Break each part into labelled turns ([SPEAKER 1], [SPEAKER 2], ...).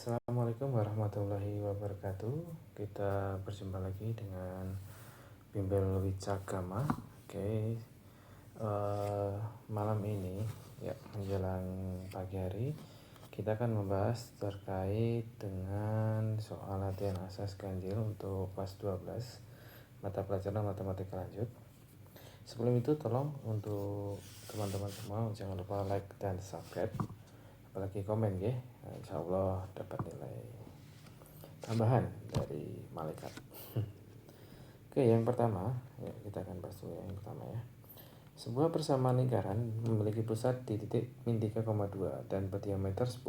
[SPEAKER 1] Assalamualaikum warahmatullahi wabarakatuh. Kita berjumpa lagi dengan Bimbel Wicagama. Oke, malam ini ya menjelang pagi hari kita akan membahas terkait dengan soal latihan asas ganjil untuk kelas 12 mata pelajaran matematika lanjut. Sebelum itu tolong untuk teman-teman semua jangan lupa like dan subscribe, apalagi komen ya. Insya Allah dapat nilai tambahan dari malaikat. Oke, yang pertama ya, kita akan bahas dulu yang pertama ya. Sebuah persamaan lingkaran memiliki pusat di titik min 3,2 dan berdiameter 10.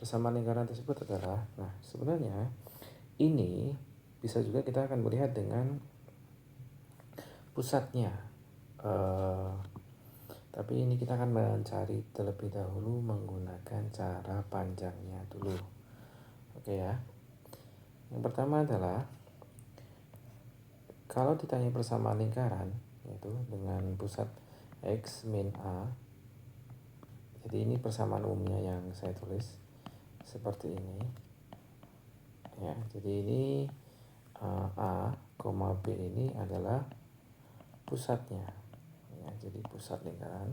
[SPEAKER 1] Persamaan lingkaran tersebut adalah, sebenarnya ini bisa juga kita akan melihat dengan pusatnya. Tapi ini kita akan mencari terlebih dahulu menggunakan cara panjangnya dulu. Oke ya. Yang pertama adalah kalau ditanya persamaan lingkaran yaitu dengan pusat X min A. Jadi ini persamaan umumnya yang saya tulis seperti ini. Ya, jadi ini A, B ini adalah pusatnya. Ya, jadi pusat lingkaran.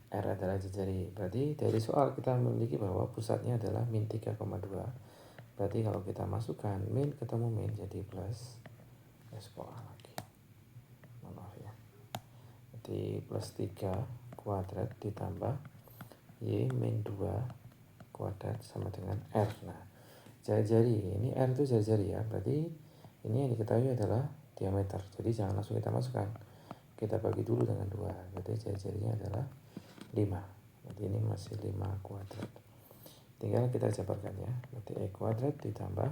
[SPEAKER 1] R adalah jari. Berarti dari soal kita memiliki bahwa pusatnya adalah min 3,2. Berarti kalau kita masukkan min ketemu min jadi plus. Ya sekolah lagi. Maaf ya. Jadi plus 3 kuadrat ditambah Y min 2 kuadrat sama dengan R. Nah, jari-jari. Ini R itu jari-jari ya. Berarti ini yang diketahui adalah diameter. Jadi jangan langsung kita masukkan. Kita bagi dulu dengan 2. Berarti jari-jarinya adalah 5. Jadi ini masih 5 kuadrat. Tinggal kita jabarkan ya. Berarti E kuadrat ditambah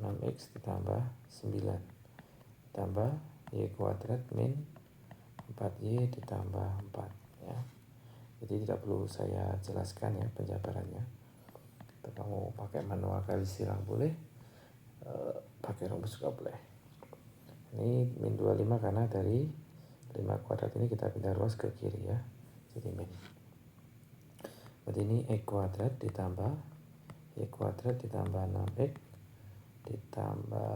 [SPEAKER 1] 6X ditambah 9 tambah Y kuadrat min 4Y ditambah 4 ya. Jadi tidak perlu saya jelaskan ya penjabarannya. Atau kamu pakai manual garis silang boleh, pakai rumus juga boleh. Ini min 25 karena dari 5 kuadrat ini kita pindah ruas ke kiri ya. Jadi min. Berarti ini E kuadrat ditambah Y kuadrat ditambah 6X ditambah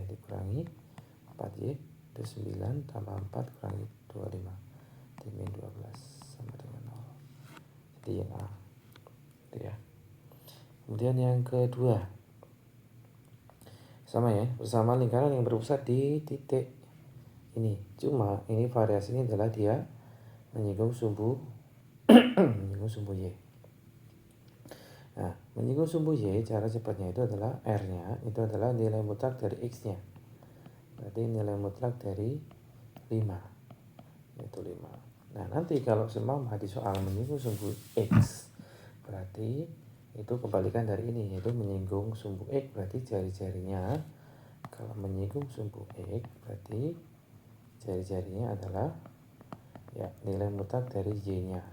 [SPEAKER 1] dikurangi 4Y itu 9 tambah 4 kurangi 25 jadi min 12 sama dengan 0. Jadi yang A itu ya. Kemudian yang kedua sama ya, bersama lingkaran yang berpusat di titik ini. Cuma ini variasinya adalah dia menyinggung sumbu menyinggung sumbu Y. Nah, menyinggung sumbu Y, cara cepatnya itu adalah R-nya itu adalah nilai mutlak dari X-nya. Berarti nilai mutlak dari 5 itu 5. Nah, nanti kalau seumpama di soal menyinggung sumbu X, berarti itu kebalikan dari ini, yaitu menyinggung sumbu X. Berarti jari-jarinya kalau menyinggung sumbu X, berarti jari-jarinya adalah ya nilai mutlak dari Y-nya.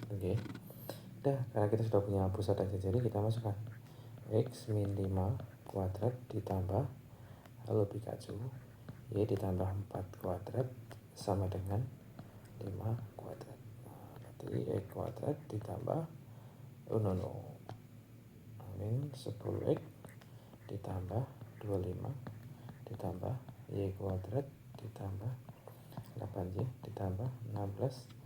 [SPEAKER 1] Oke. Udah, karena kita sudah punya pusat dan jari, kita masukkan X min 5 kuadrat ditambah lalu Pikachu Y ditambah 4 kuadrat sama dengan 5 kuadrat. Berarti X kuadrat ditambah min 10X ditambah 25 ditambah Y kuadrat ditambah 8Y ditambah 16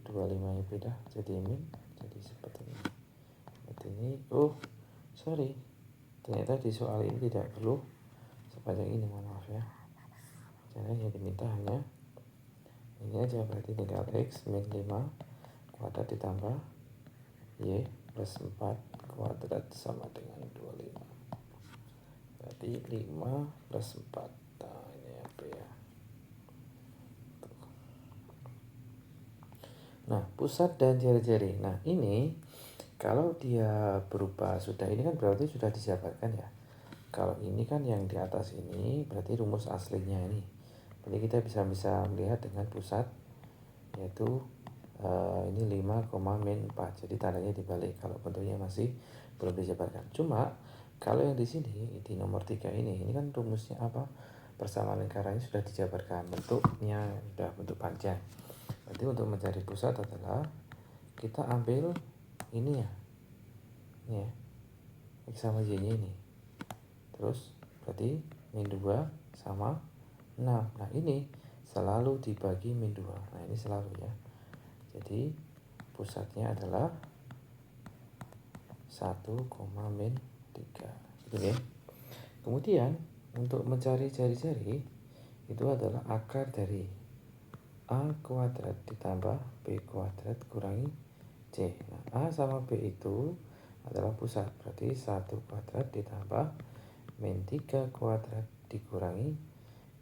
[SPEAKER 1] 25 nya beda jadi min, jadi seperti ini. Berarti ini ternyata di soal ini tidak perlu sepanjang ini, mohon maaf ya. Jadi yang diminta hanya ini aja, berarti tinggal X min 5 kuadrat ditambah Y plus 4 kuadrat sama dengan 25. Berarti 5 plus 4. Nah, ini apa ya? Nah, pusat dan jari-jari. Nah, ini kalau dia berupa sudah ini kan berarti sudah dijabarkan ya. Kalau ini kan yang di atas ini berarti rumus aslinya ini. Jadi kita bisa melihat dengan pusat yaitu ini 5, min 4. Jadi tandanya dibalik kalau bentuknya masih belum dijabarkan. Cuma kalau yang di sini di nomor 3 ini kan rumusnya apa? Persamaan lingkarannya sudah dijabarkan, bentuknya sudah bentuk panjang. Berarti untuk mencari pusat adalah kita ambil ini ya. Ini ya. X sama Y nya ini. Terus berarti min 2 sama 6. Nah ini selalu dibagi min 2. Nah ini selalu ya. Jadi pusatnya adalah 1, min 3 gitu ya. Kemudian untuk mencari jari-jari itu adalah akar dari A kuadrat ditambah B kuadrat kurangi C. Nah, A sama B itu adalah pusat, berarti 1 kuadrat ditambah min 3 kuadrat dikurangi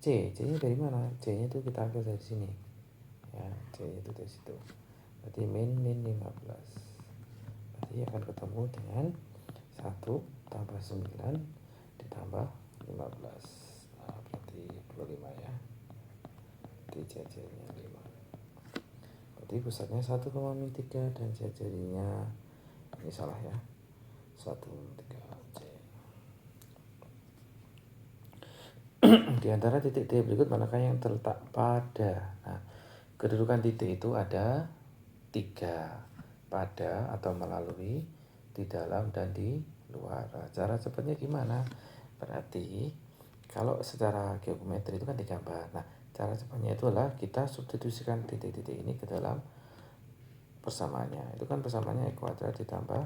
[SPEAKER 1] C. C nya dari mana? C nya itu kita ambil dari sini ya, C nya itu dari situ, berarti min 15. Berarti akan ketemu dengan 1 tambah 9 ditambah 15. Nah berarti 25 ya, berarti jari-jarinya 5. Berarti pusatnya 1, min 3 dan jari-jarinya ini salah ya, 1, 3 C. Di antara titik D berikut manakah yang terletak pada? Nah, kedudukan titik itu ada 3, pada atau melalui, di dalam dan di luar. Cara cepatnya gimana? Berarti kalau secara geometri itu kan digambar. Nah, cara cepatnya itu adalah kita substitusikan titik-titik ini ke dalam persamaannya. Itu kan persamaannya E kuadrat ditambah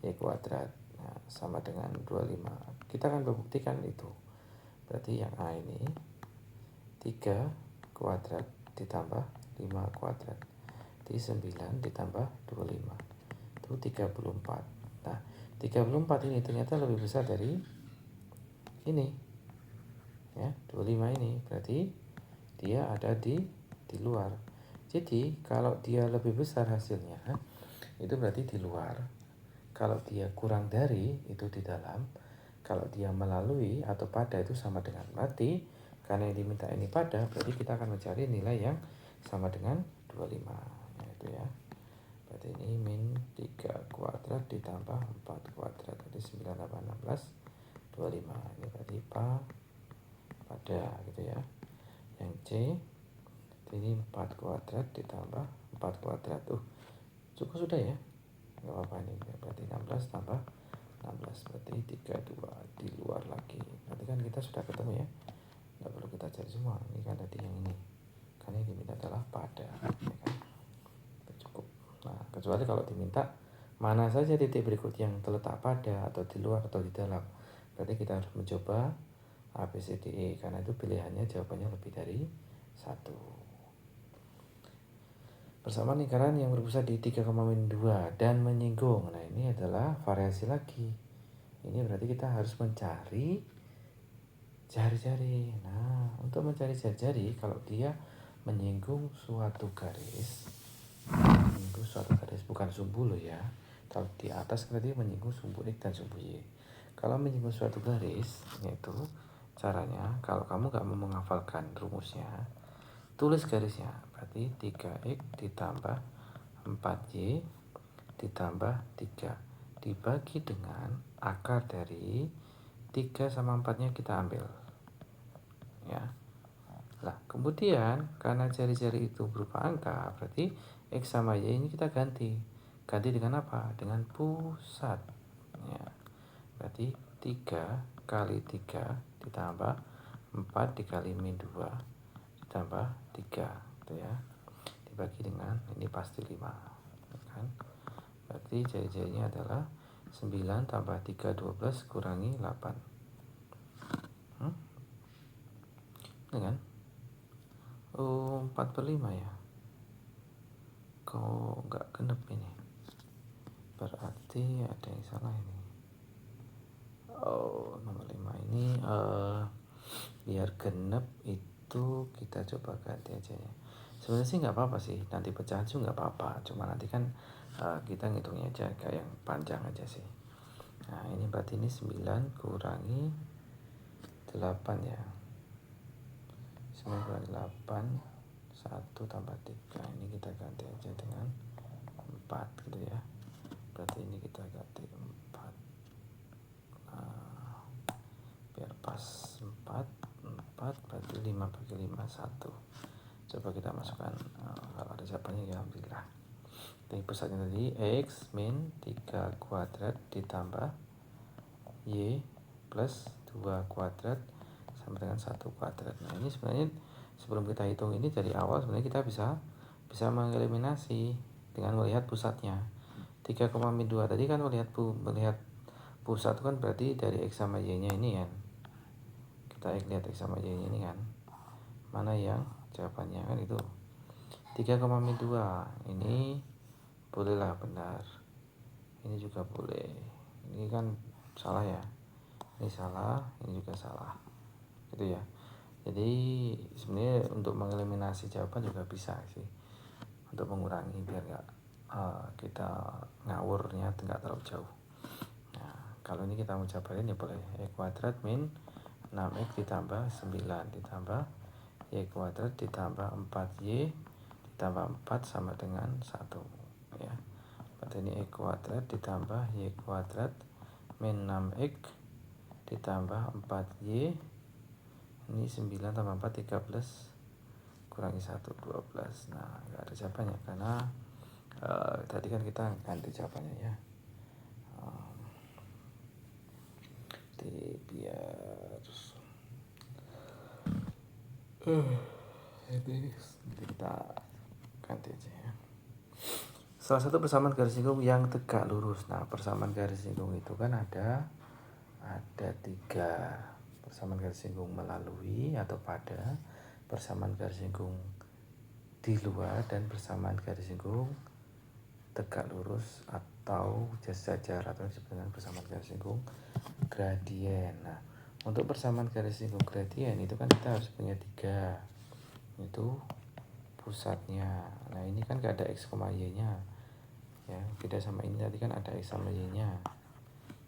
[SPEAKER 1] Y kuadrat. Nah, sama dengan 25. Kita akan membuktikan itu. Berarti yang A ini 3 kuadrat ditambah 5 kuadrat di 9 ditambah 25 itu 34. Nah 34 ini ternyata lebih besar dari ini ya, 25 ini, berarti dia ada di luar. Jadi kalau dia lebih besar hasilnya itu berarti di luar, kalau dia kurang dari itu di dalam, kalau dia melalui atau pada itu sama dengan. Berarti karena yang diminta ini pada, berarti kita akan mencari nilai yang sama dengan 25 yaitu ya. Berarti ini min 3 kuadrat ditambah 4 kuadrat, jadi 9 tambah 16 25. Ini berarti pada gitu ya. Yang C ini 4 kuadrat ditambah 4 kuadrat. Cukup sudah ya, nggak apa-apa ini. Berarti 16 tambah 16 berarti 32 di luar lagi. Berarti kan kita sudah ketemu ya, nggak perlu kita cari semua. Ini kan tadi yang ini, karena yang diminta adalah pada ya kan? Cukup. Nah kecuali kalau diminta mana saja titik berikut yang terletak pada atau di luar atau di dalam, berarti kita harus mencoba A, B, C, D, E, karena itu pilihannya jawabannya lebih dari 1. Persamaan lingkaran yang berpusat di 3, min 2 dan menyinggung. Nah ini adalah variasi lagi. Ini berarti kita harus mencari jari-jari. Nah untuk mencari jari-jari, kalau dia menyinggung suatu garis, bukan sumbu loh ya. Kalau di atas berarti menyinggung sumbu X dan sumbu Y. Kalau menyinggung suatu garis, yaitu caranya, kalau kamu gak mau menghafalkan rumusnya, tulis garisnya. Berarti 3X ditambah 4Y ditambah 3 dibagi dengan akar dari 3 sama 4 nya kita ambil ya. Nah kemudian karena jari-jari itu berupa angka, berarti X sama Y ini kita ganti dengan apa? Dengan pusat ya. Berarti 3 kali 3 ditambah 4 dikali min 2 ditambah 3 gitu ya, dibagi dengan ini pasti 5 kan? Berarti jari-jarinya adalah 9 tambah 3 12 kurangi 8. Ini kan 4/5 ya, kok nggak genep ini, berarti ada yang salah ini. Nomor 5 ini biar genep itu kita coba ganti aja ya. Sebenarnya sih nggak apa-apa sih, nanti pecahan sih nggak apa-apa, cuma nanti kan kita ngitungnya aja kayak yang panjang aja sih. Nah ini berarti ini 9 kurangi 8 ya, 9 kurangi 8 1 tambah 3, ini kita ganti aja dengan 4 gitu ya. Berarti ini kita ganti 4 biar pas 4 berarti 5 bagi 5 1. Coba kita masukkan kalau ada jawabannya ya alhamdulillah. Jadi pusatnya tadi X min 3 kuadrat ditambah Y plus 2 kuadrat sama dengan 1 kuadrat. Nah ini sebenarnya sebelum kita hitung ini dari awal sebenarnya kita bisa mengeliminasi dengan melihat pusatnya. 3,2 tadi kan melihat pusat kan berarti dari X sama Y nya ini kan. Kita lihat X sama Y nya ini kan, mana yang jawabannya kan itu 3,2. Ini bolehlah benar, ini juga boleh. Ini kan salah ya, ini salah, ini juga salah gitu ya. Jadi sebenarnya untuk mengeliminasi jawaban juga bisa sih, untuk mengurangi biar nggak kita ngawurnya nggak terlalu jauh. Nah kalau ini kita mau jabarin ya boleh Y kuadrat min 6X ditambah 9 ditambah Y kuadrat ditambah 4Y ditambah 4 sama dengan 1 ya. Berarti ini Y kuadrat ditambah Y kuadrat min 6X ditambah 4Y, ini 9 tambah 4 13 kurangi 1 12. Nah nggak ada jawabannya karena tadi kan kita ganti jawabannya ya. Biar ini kita ganti aja ya. Salah satu persamaan garis singgung yang tegak lurus. Nah persamaan garis singgung itu kan ada 3 persamaan garis singgung melalui atau pada, persamaan garis singgung di luar, dan persamaan garis singgung tegak lurus atau sejajar atau disebut dengan persamaan garis singgung gradien. Nah untuk persamaan garis singgung gradien itu kan kita harus punya 3, itu pusatnya. Nah ini kan gak ada X, Y nya ya, beda sama ini tadi kan ada X sama Y nya.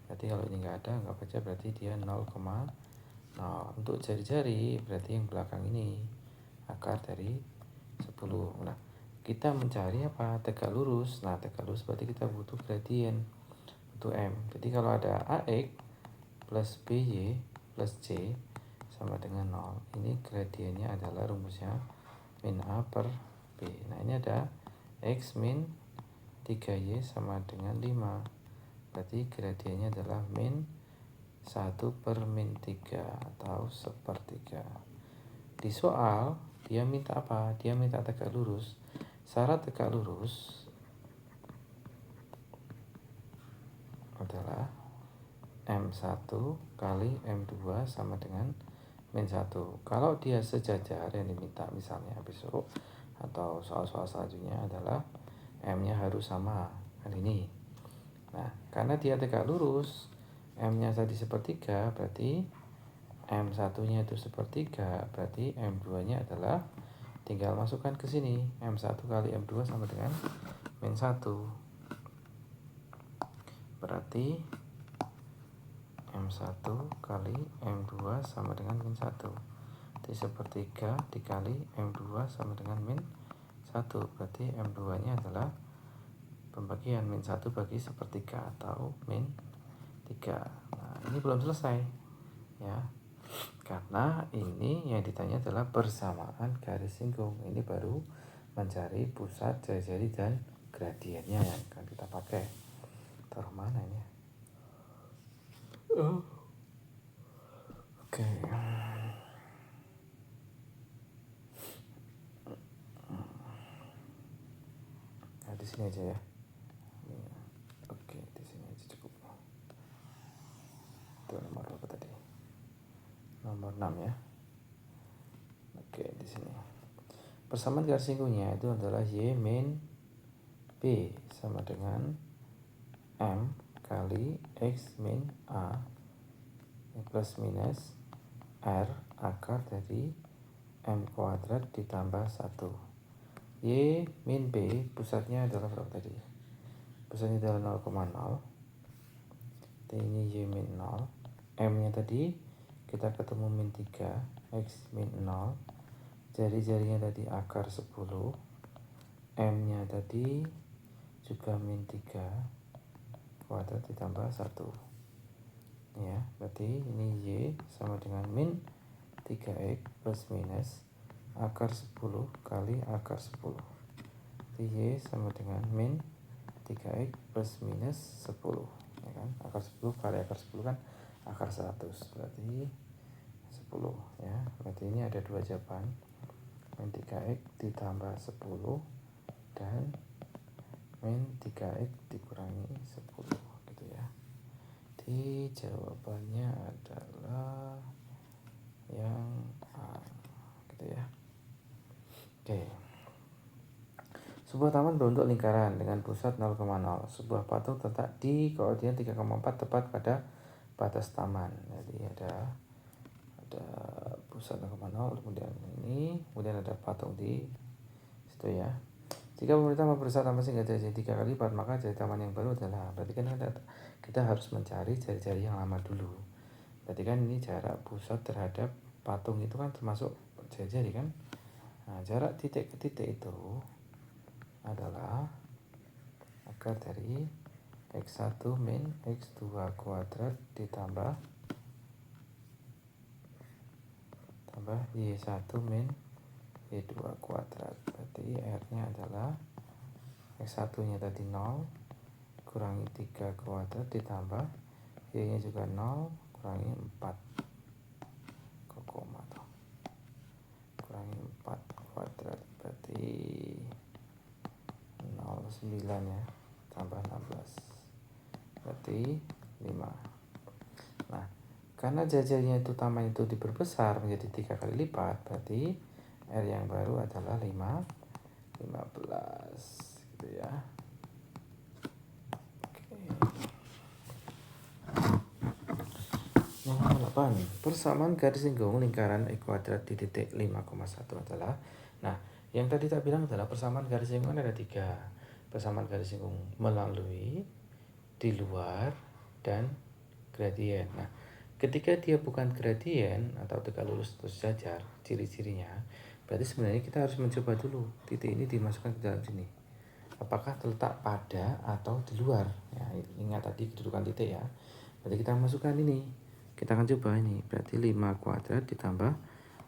[SPEAKER 1] Berarti kalau ini nggak ada, nggak baca, berarti dia 0,0. Untuk jari-jari berarti yang belakang ini akar dari 10. Nah kita mencari apa? Tegak lurus. Nah tegak lurus berarti kita butuh gradien, butuh M. Jadi kalau ada AX plus BY plus C sama dengan 0, ini gradiennya adalah rumusnya min A per B. Nah ini ada X min 3Y sama dengan 5, berarti gradiennya adalah min 1 per min 3 atau sepertiga. Di soal dia minta apa? Dia minta tegak lurus. Syarat tegak lurus adalah M1 kali M2 sama dengan min 1. Kalau dia sejajar yang diminta misalnya besok atau soal-soal selanjutnya adalah M-nya harus sama kan ini. Nah karena dia tegak lurus, M-nya tadi sepertiga, berarti M1 nya itu sepertiga, berarti M2 nya adalah tinggal masukkan ke sini, M1 kali M2 sama dengan min 1, berarti M1 kali M2 sama dengan min 1. Jadi sepertiga dikali M2 sama dengan min 1, berarti M2 nya adalah pembagian min 1 bagi sepertiga atau min 3. Nah ini belum selesai ya, karena ini yang ditanya adalah persamaan garis singgung. Ini baru mencari pusat, jari-jari, dan gradiennya yang akan kita pakai. Taruh mana ini? Oke. Nah di sini aja ya. Oke, di sini aja cukup. Itu nomor apa tadi? Nomor 6 ya. Oke, di sini. Persamaan garis singgungnya itu adalah Y min B sama dengan M kali X min A plus minus R akar dari M kuadrat ditambah 1. Y min B pusatnya adalah berapa tadi? Pusatnya adalah 0,0. Ini Y min 0. M nya tadi kita ketemu min 3, X min 0. Jari-jarinya tadi akar 10. M nya tadi juga min 3 kuadrat ditambah 1 ya, berarti ini Y sama dengan min 3X plus minus akar 10 kali akar 10. Jadi Y sama dengan min 3X plus minus 10 ya kan, akar 10 kali akar 10 kan akar 100, berarti 10 ya. Berarti ini ada dua jawaban, min 3x ditambah 10 dan min 3x dikurangi 10 gitu ya. Jadi jawabannya adalah yang A gitu ya. Oke. Sebuah taman berbentuk lingkaran dengan pusat 0,0. Sebuah patung terletak di koordinat 3,4 tepat pada batas taman. Jadi ada pusat 0,0, kemudian ini, kemudian ada patung di situ ya. Jika pemerintah memperbesar taman sehingga jadi 3 kali lipat, maka jari taman yang baru adalah, berarti kan kita harus mencari jari-jari yang lama dulu. Berarti kan ini jarak pusat terhadap patung itu kan termasuk jari-jari kan. Nah, jarak titik ke titik itu adalah akar dari x1 min x2 kuadrat ditambah y1 min y2 kuadrat. Berarti R-nya adalah x1-nya tadi 0 kurangi 3 kuadrat ditambah y-nya juga 0 kurangi 4 koma tuh. Kurangi 4 kuadrat, berarti 09 ya, tambah 16 berarti 5. Nah, karena jajarnya itu taman itu diperbesar menjadi 3 kali lipat, berarti R yang baru adalah 15 gitu ya. Oke. Yang ke-8, persamaan garis singgung lingkaran E kuadrat di titik 5,1 adalah, nah yang tadi tak bilang adalah persamaan garis singgung ada 3. Persamaan garis singgung melalui, di luar, dan gradien. Nah, ketika dia bukan gradien atau tegak lurus terus sejajar, ciri-cirinya, berarti sebenarnya kita harus mencoba dulu titik ini dimasukkan ke dalam sini. Apakah terletak pada atau di luar? Ya, ingat tadi kedudukan titik ya. Berarti kita masukkan ini. Kita akan coba ini. Berarti 5 kuadrat ditambah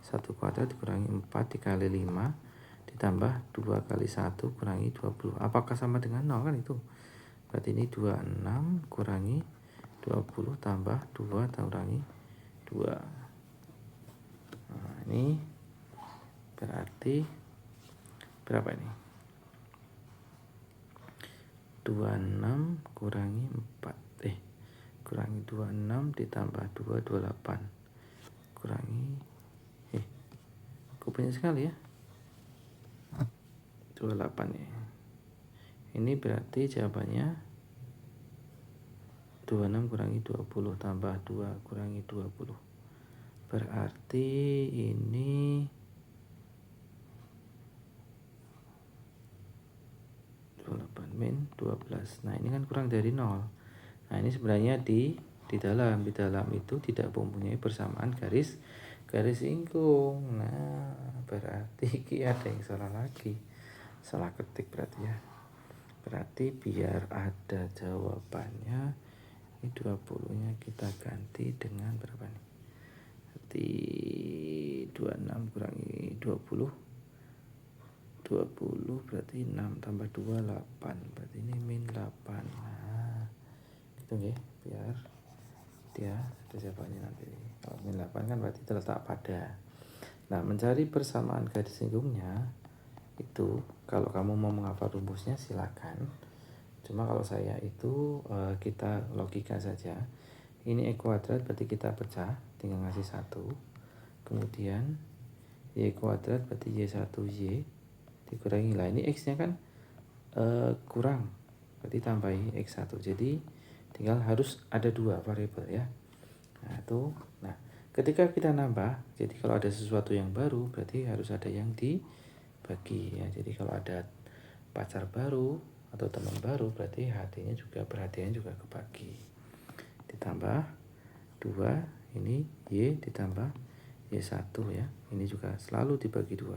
[SPEAKER 1] 1 kuadrat dikurangi 4 dikali 5 ditambah 2 kali 1 kurangi 20. Apakah sama dengan 0 kan itu? Berarti ini 26 kurangi 20 tambah 2 kurangi 2. Nah, ini berarti berapa ini? 26 kurangi 4. Kurangi 26 ditambah 2, 28. Kurangi kok banyak sekali ya? 28 ya. Ini berarti jawabannya 26 kurangi 20 tambah 2 kurangi 20. Berarti ini 28 min 12. Nah, ini kan kurang dari 0. Nah, ini sebenarnya di dalam itu tidak mempunyai persamaan garis singgung. Nah, berarti ini ada yang salah lagi. Salah ketik berarti ya. Berarti biar ada jawabannya, ini 20-nya kita ganti dengan berapa nih? Berarti 26 kurangi 20 berarti 6 tambah 2 8. Berarti ini min 8. Nah, gitu ya, biar dia ada jawabannya nanti. Kalau min 8 kan berarti terletak pada. Nah, mencari persamaan garis singgungnya itu kalau kamu mau menghafal rumusnya silakan. Cuma kalau saya itu kita logika saja. Ini E kuadrat berarti kita pecah tinggal ngasih 1. Kemudian Y kuadrat berarti Y1Y dikurangi lah. Ini X nya kan kurang, berarti tambahi X1. Jadi tinggal harus ada 2 variabel ya. Nah, itu. Nah, ketika kita nambah, jadi kalau ada sesuatu yang baru berarti harus ada yang dibagi ya. Jadi kalau ada pacar baru atau teman baru berarti hatinya juga perhatian juga kebagi. Ditambah 2 ini Y ditambah Y1 ya. Ini juga selalu dibagi 2.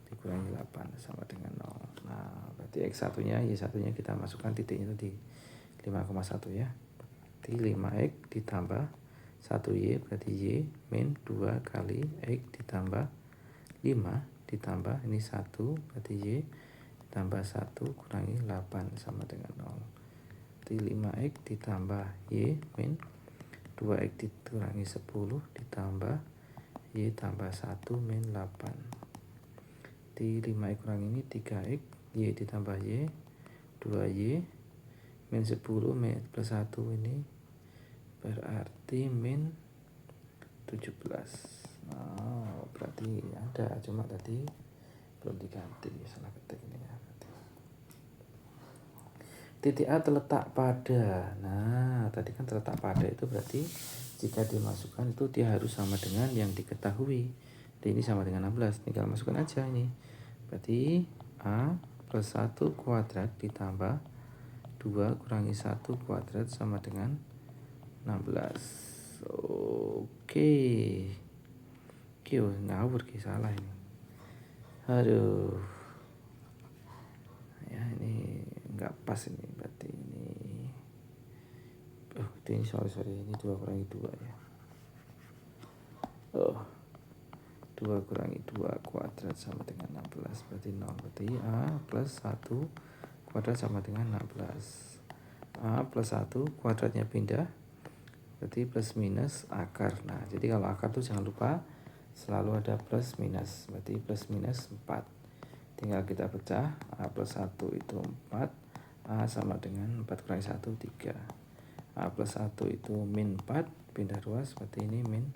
[SPEAKER 1] Dikurangi 8 sama dengan 0. Nah, berarti X1-nya, Y1-nya kita masukkan titiknya tadi 5,1 ya. Berarti 5X ditambah 1Y berarti Y min 2 kali X ditambah 5 ditambah ini 1 berarti Y ditambah 1 kurangi 8 sama dengan 0. Berarti 5X ditambah Y min 2x dikurangi 10 ditambah Y tambah 1 min 8. Di 5x kurang ini 3x, Y ditambah Y, 2Y, min 10 min plus 1 ini berarti min 17. Oh, berarti ada, cuma tadi belum diganti, salah ketik ini ya. Titik A terletak pada, nah tadi kan terletak pada itu berarti jika dimasukkan itu dia harus sama dengan yang diketahui. Jadi ini sama dengan 16, tinggal masukkan aja ini. Berarti A plus 1 kuadrat ditambah 2 kurangi 1 kuadrat sama dengan 16. Oke. Oke, ngawur salah ini. Aduh. Ya ini nggak pas ini, berarti ini. Oh, ini sorry ini 2 kurangi 2 ya. Oh, 2 kurangi 2 kuadrat sama dengan 16, berarti 0. Berarti A plus 1 kuadrat sama dengan 16. A plus 1 kuadratnya pindah, berarti plus minus akar. Nah, jadi kalau akar tuh jangan lupa selalu ada plus minus, berarti plus minus 4. Tinggal kita pecah, A plus 1 itu 4, A sama dengan 4 kurangi 1, 3. A plus 1 itu min 4, pindah ruas, berarti ini min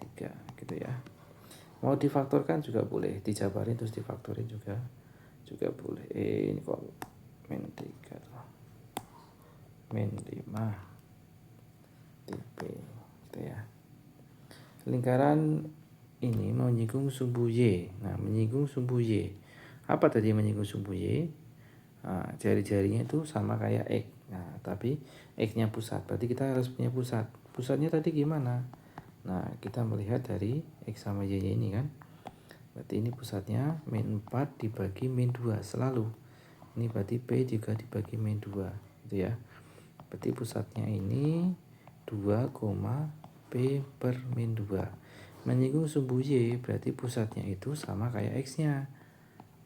[SPEAKER 1] 3, gitu ya. Mau difaktorkan juga boleh, dijabarin terus difaktorin juga boleh. Ini kok min 3 min 5 tipe, gitu ya. Lingkaran ini menyinggung sumbu Y. Nah, menyinggung sumbu Y. Apa tadi menyinggung sumbu Y? Nah, jari-jarinya itu sama kayak X. Nah, tapi X-nya pusat. Berarti kita harus punya pusat. Pusatnya tadi gimana? Nah, kita melihat dari X sama Y-nya ini kan. Berarti ini pusatnya min 4 dibagi min 2 selalu. Ini berarti P juga dibagi min 2, gitu ya. Berarti pusatnya ini 2, P per min 2. Menyinggung sumbu Y berarti pusatnya itu sama kayak X-nya.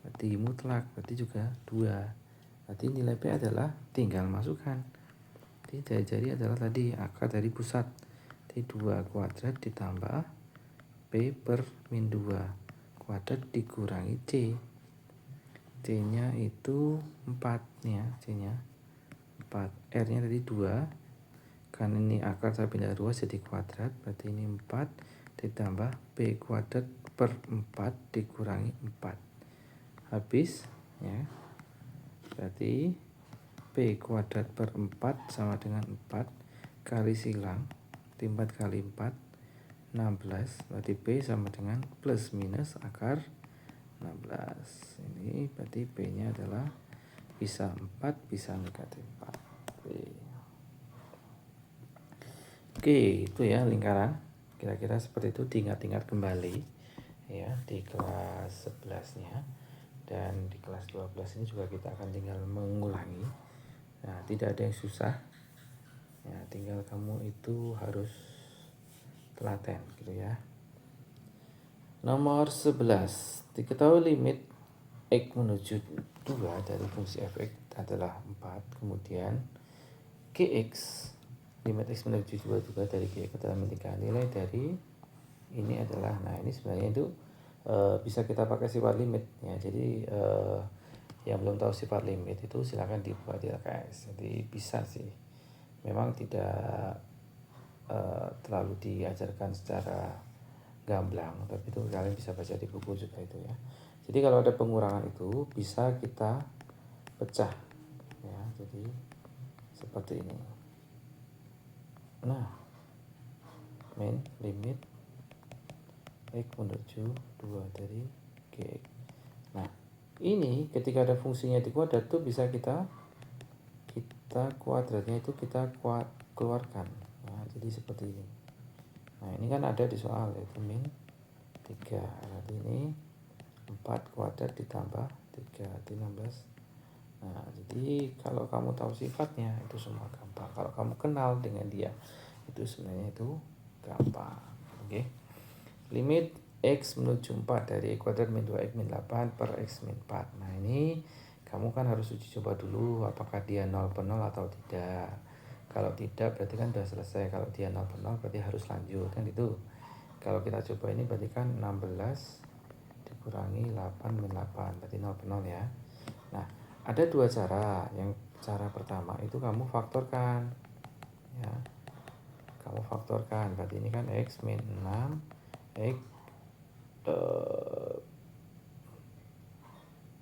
[SPEAKER 1] Berarti mutlak, berarti juga 2. Berarti nilai P adalah tinggal masukkan. Jadi jari-jari adalah tadi akar dari pusat. Jadi 2 kuadrat ditambah P per min 2 kuadrat dikurangi C. C-nya itu 4 ya, C-nya 4. R-nya tadi 2. Karena ini akar saya pindah ruas jadi kuadrat, berarti ini 4 ditambah P kuadrat per 4 dikurangi 4. Habis ya. Berarti P kuadrat per 4 sama dengan 4 kali silang 4 kali 4 16, berarti P sama dengan plus minus akar 16. Ini berarti P nya adalah bisa 4 bisa negatif 4. Oke, itu ya lingkaran. Kira-kira seperti itu, diingat-ingat kembali ya di kelas 11 nya. Dan di kelas 12 ini juga kita akan tinggal mengulangi. Nah, tidak ada yang susah. Ya, tinggal kamu itu harus telaten gitu ya. Nomor 11. Diketahui limit X menuju 2 dari fungsi f(x) adalah 4. Kemudian Gx, limit X menuju 2 juga dari Gx adalah memiliki nilai dari ini adalah, nah ini sebenarnya itu bisa kita pakai sifat limit ya. Jadi yang belum tahu sifat limit itu silakan dibuat di LKS. Jadi bisa sih, memang tidak terlalu diajarkan secara gamblang, tapi itu kalian bisa baca di buku juga itu ya. Jadi kalau ada pengurangan itu bisa kita pecah ya, jadi seperti ini. Nah, min limit X menuju 2 dari Gx. Nah, ini ketika ada fungsinya di kuadrat tuh bisa kita kuadratnya itu kita keluarkan. Nah, jadi seperti ini. Nah, ini kan ada di soal yaitu min 3. Berarti ini 4 kuadrat ditambah 3 di 16. Nah, jadi kalau kamu tahu sifatnya itu semua gampang. Kalau kamu kenal dengan dia itu sebenarnya itu gampang. Oke. Limit X menuju 4 dari kuadrat min 2X min 8 per X min 4. Nah, ini kamu kan harus uji coba dulu apakah dia 0 per 0 atau tidak. Kalau tidak berarti kan sudah selesai. Kalau dia 0 per 0 berarti harus lanjut kan itu. Kalau kita coba ini berarti kan 16 dikurangi 8 min 8 berarti 0 per 0 ya. Nah, ada dua cara. Yang cara pertama itu kamu faktorkan ya. Kamu faktorkan berarti ini kan x min 6 x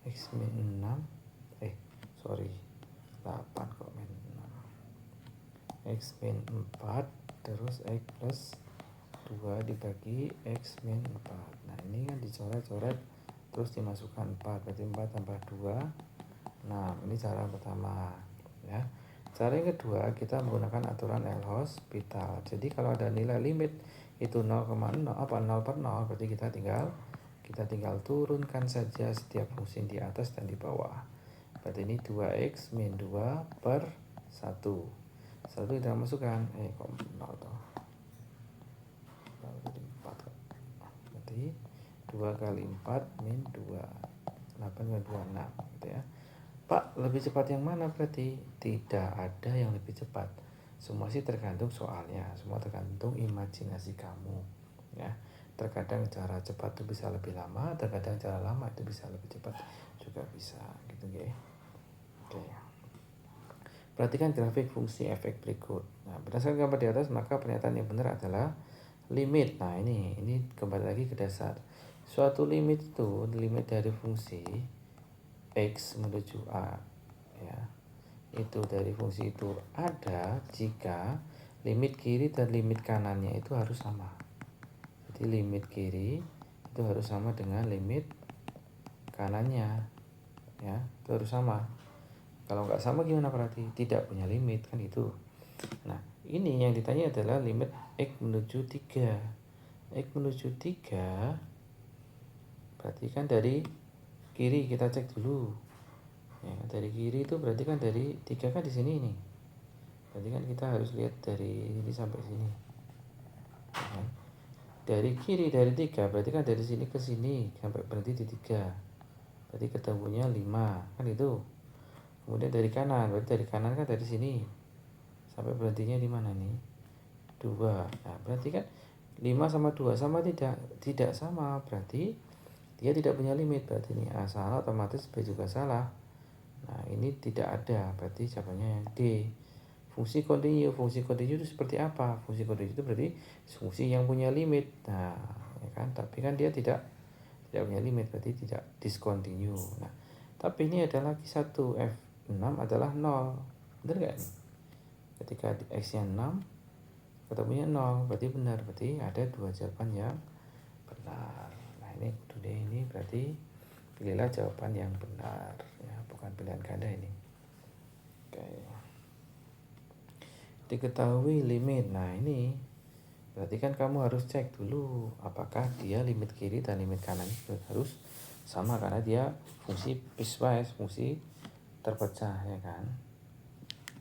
[SPEAKER 1] x min 6 sorry 8 kok min 6 x min 4 terus x plus 2 dibagi x min 4. Nah ini kan dicoret-coret terus dimasukkan 4 berarti 4 tambah 2. Nah ini cara pertama ya. Cara yang kedua kita menggunakan aturan L'Hospital. Jadi kalau ada nilai limit itu 0, 0 per 0 berarti kita tinggal turunkan saja setiap fungsi di atas dan di bawah. Berarti ini 2x min 2 per 1. 1 kita masukkan kok 0 toh. Berarti 2 kali 4 min 2 8 kali 2 6 gitu ya. Pak, lebih cepat yang mana berarti? Tidak ada yang lebih cepat. Semua sih tergantung soalnya, semua tergantung imajinasi kamu ya. Terkadang cara cepat itu bisa lebih lama, terkadang cara lama itu bisa lebih cepat juga bisa gitu ya. Oke. Perhatikan grafik fungsi efek berikut. Nah, berdasarkan gambar di atas maka pernyataan yang benar adalah limit. Nah, ini kembali lagi ke dasar. Suatu limit itu limit dari fungsi x menuju a ya. Itu dari fungsi itu ada jika limit kiri dan limit kanannya itu harus sama. Jadi limit kiri itu harus sama dengan limit kanannya ya, itu harus sama. Kalau nggak sama gimana berarti? Tidak punya limit kan itu. Nah ini yang ditanya adalah limit x menuju 3. X menuju 3 berarti kan dari kiri kita cek dulu ya, dari kiri itu berarti kan dari 3 kan di sini nih. Berarti kan kita harus lihat dari ini sampai sini ya. Dari kiri dari 3 berarti kan dari sini ke sini sampai berhenti di 3 berarti ketemunya 5 kan itu. Kemudian dari kanan berarti dari kanan kan dari sini sampai berhentinya di mana nih 2. Nah berarti kan 5 sama 2 sama tidak sama, berarti dia tidak punya limit. Berarti ini A salah, otomatis B juga salah. Nah ini tidak ada, berarti jawabannya yang D. Fungsi kontinu itu seperti apa? Fungsi kontinu itu berarti fungsi yang punya limit. Nah ya kan, tapi kan dia tidak punya limit, berarti tidak discontinue. Nah tapi ini adalah lagi satu, F6 adalah 0, benar gak nih? Ketika x nya 6 ketemunya 0 berarti benar, berarti ada dua jawaban yang benar. Nah ini today ini berarti pilihlah jawaban yang benar ya, bukan pilihan ganda ini. Oke. Diketahui limit. Nah ini berarti kan kamu harus cek dulu apakah dia limit kiri dan limit kanan harus sama, karena dia fungsi piecewise, fungsi terpecah ya kan.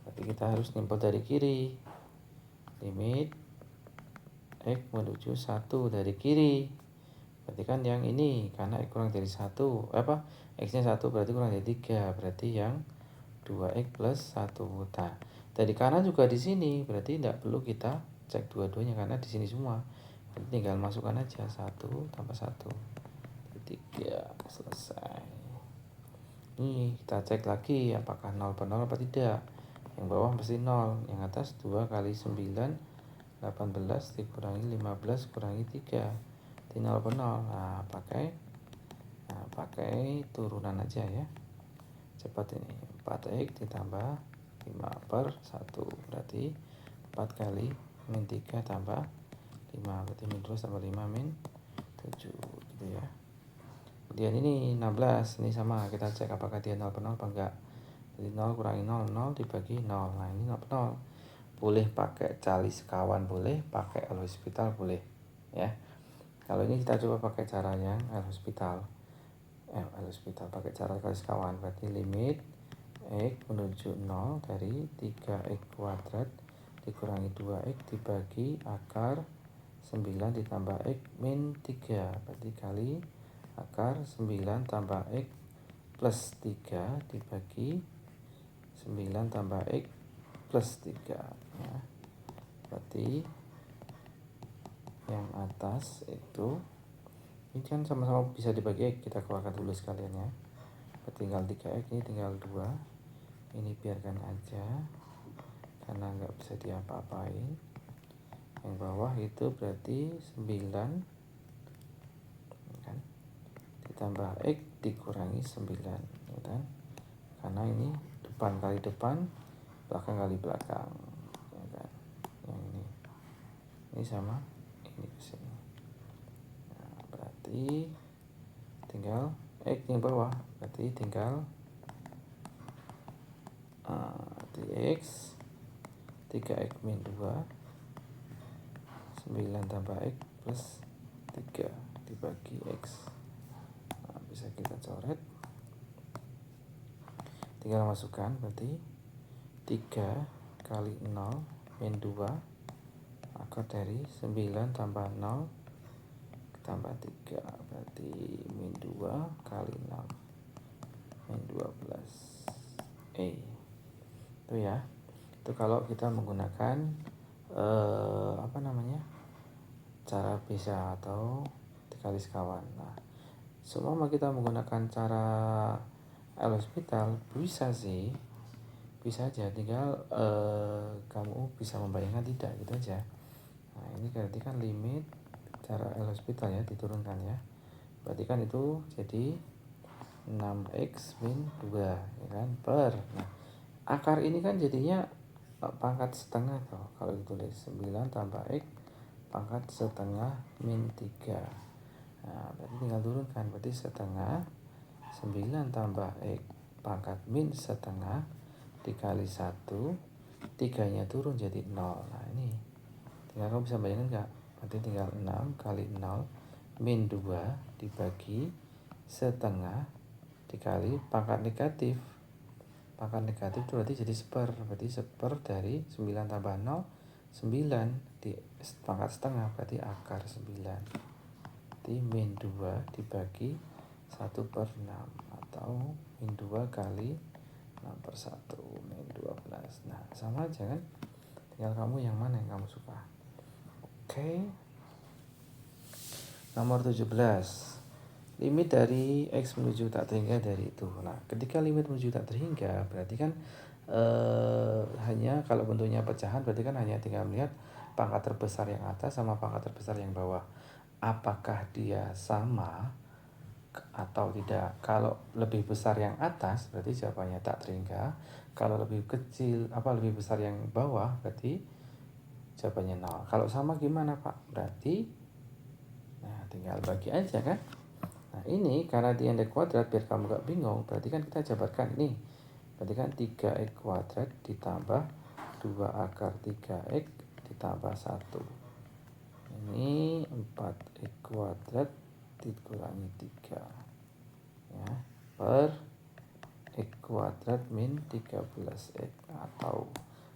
[SPEAKER 1] Berarti kita harus nyempol dari kiri. Limit x menuju 1 dari kiri. Berarti kan yang ini karena x kurang dari 1 x nya 1 berarti kurang dari 3, berarti yang 2x plus 1. Nah, dari kanan juga di sini, berarti tidak perlu kita cek dua-duanya karena di sini semua. Jadi tinggal masukkan aja 1 tambah 1 3, selesai. Ini kita cek lagi apakah 0 per 0 apa tidak. Yang bawah pasti 0, yang atas 2 kali 9 18 dikurangi 15 kurangi 3 di 0 per 0. Nah pakai turunan aja ya, cepat ini. 4x ditambah 5 per 1 berarti 4 kali min 3 tambah 5 berarti min 2 tambah 5 min 7 gitu ya. Kemudian ini 16, ini sama, kita cek apakah dia 0 per 0 apa enggak. Jadi 0 kurangi 0, 0 dibagi 0. Nah ini 0 per 0. Boleh pakai cali sekawan, boleh pakai L'Hospital, boleh ya. Kalau ini kita coba pakai cara yang L'Hospital pakai cara cali sekawan. Berarti limit x menuju 0 dari 3x kuadrat dikurangi 2x dibagi akar 9 ditambah x min 3 berarti kali akar 9 tambah x plus 3 dibagi 9 tambah x plus 3 ya. Berarti yang atas itu ini kan sama-sama bisa dibagi X, kita keluarkan dulu sekalian ya. Tinggal 3X, ini tinggal 2. Ini biarkan aja karena nggak bisa diapa-apain. Yang bawah itu berarti 9 kan, ditambah X dikurangi 9 ya kan? Karena ini depan kali depan, belakang kali belakang ya kan? Yang ini sama ini ke sini. Nah, berarti tinggal X yang bawah, berarti tinggal dx 3x min 2 9 tambah x plus 3 dibagi x. Nah, bisa kita coret, tinggal masukkan, berarti 3 kali 0 min 2 akar dari 9 tambah 0 tambah 3, berarti min 2 kali 0 min 12 itu ya. Itu kalau kita menggunakan cara bisa atau dikali sekawan. Nah, semua kita menggunakan cara L-Hospital bisa sih, bisa aja, tinggal kamu bisa membayangkan tidak gitu aja. Nah, ini berarti kan limit cara L-Hospital ya, diturunkan ya. Berarti kan itu jadi 6x min 2 ya kan, per. Nah, akar ini kan jadinya pangkat setengah tuh kalau ditulis 9 tambah x pangkat setengah min 3. Nah, berarti tinggal turunkan, berarti setengah 9 tambah x pangkat min setengah dikali 1, 3 nya turun jadi 0. Nah, ini tinggal kamu bisa bayangin nggak, berarti tinggal 6 kali 0 min 2 dibagi setengah dikali pangkat negatif. Pangkat negatif itu berarti jadi seper, berarti seper dari 9 tambah 0 9 di pangkat setengah, berarti akar 9. Berarti min 2 dibagi 1/6 atau min 2 kali 6/1 min 12. Nah, sama aja kan, tinggal kamu yang mana yang kamu suka. Oke. Nomor 17, limit dari X menuju tak terhingga dari itu. Nah, ketika limit menuju tak terhingga, berarti kan hanya kalau bentuknya pecahan, berarti kan hanya tinggal melihat pangkat terbesar yang atas sama pangkat terbesar yang bawah. Apakah dia sama atau tidak? Kalau lebih besar yang atas, berarti jawabannya tak terhingga. Kalau lebih kecil, lebih besar yang bawah, berarti jawabannya 0. Kalau sama gimana, Pak? Berarti tinggal bagi aja kan. Nah, ini karena di N kuadrat, biar kamu gak bingung, berarti kan kita jabarkan nih. Berarti kan 3x kuadrat ditambah 2 akar 3x ditambah 1. Ini 4x kuadrat dikurangi 3 ya, per x kuadrat min 13x, atau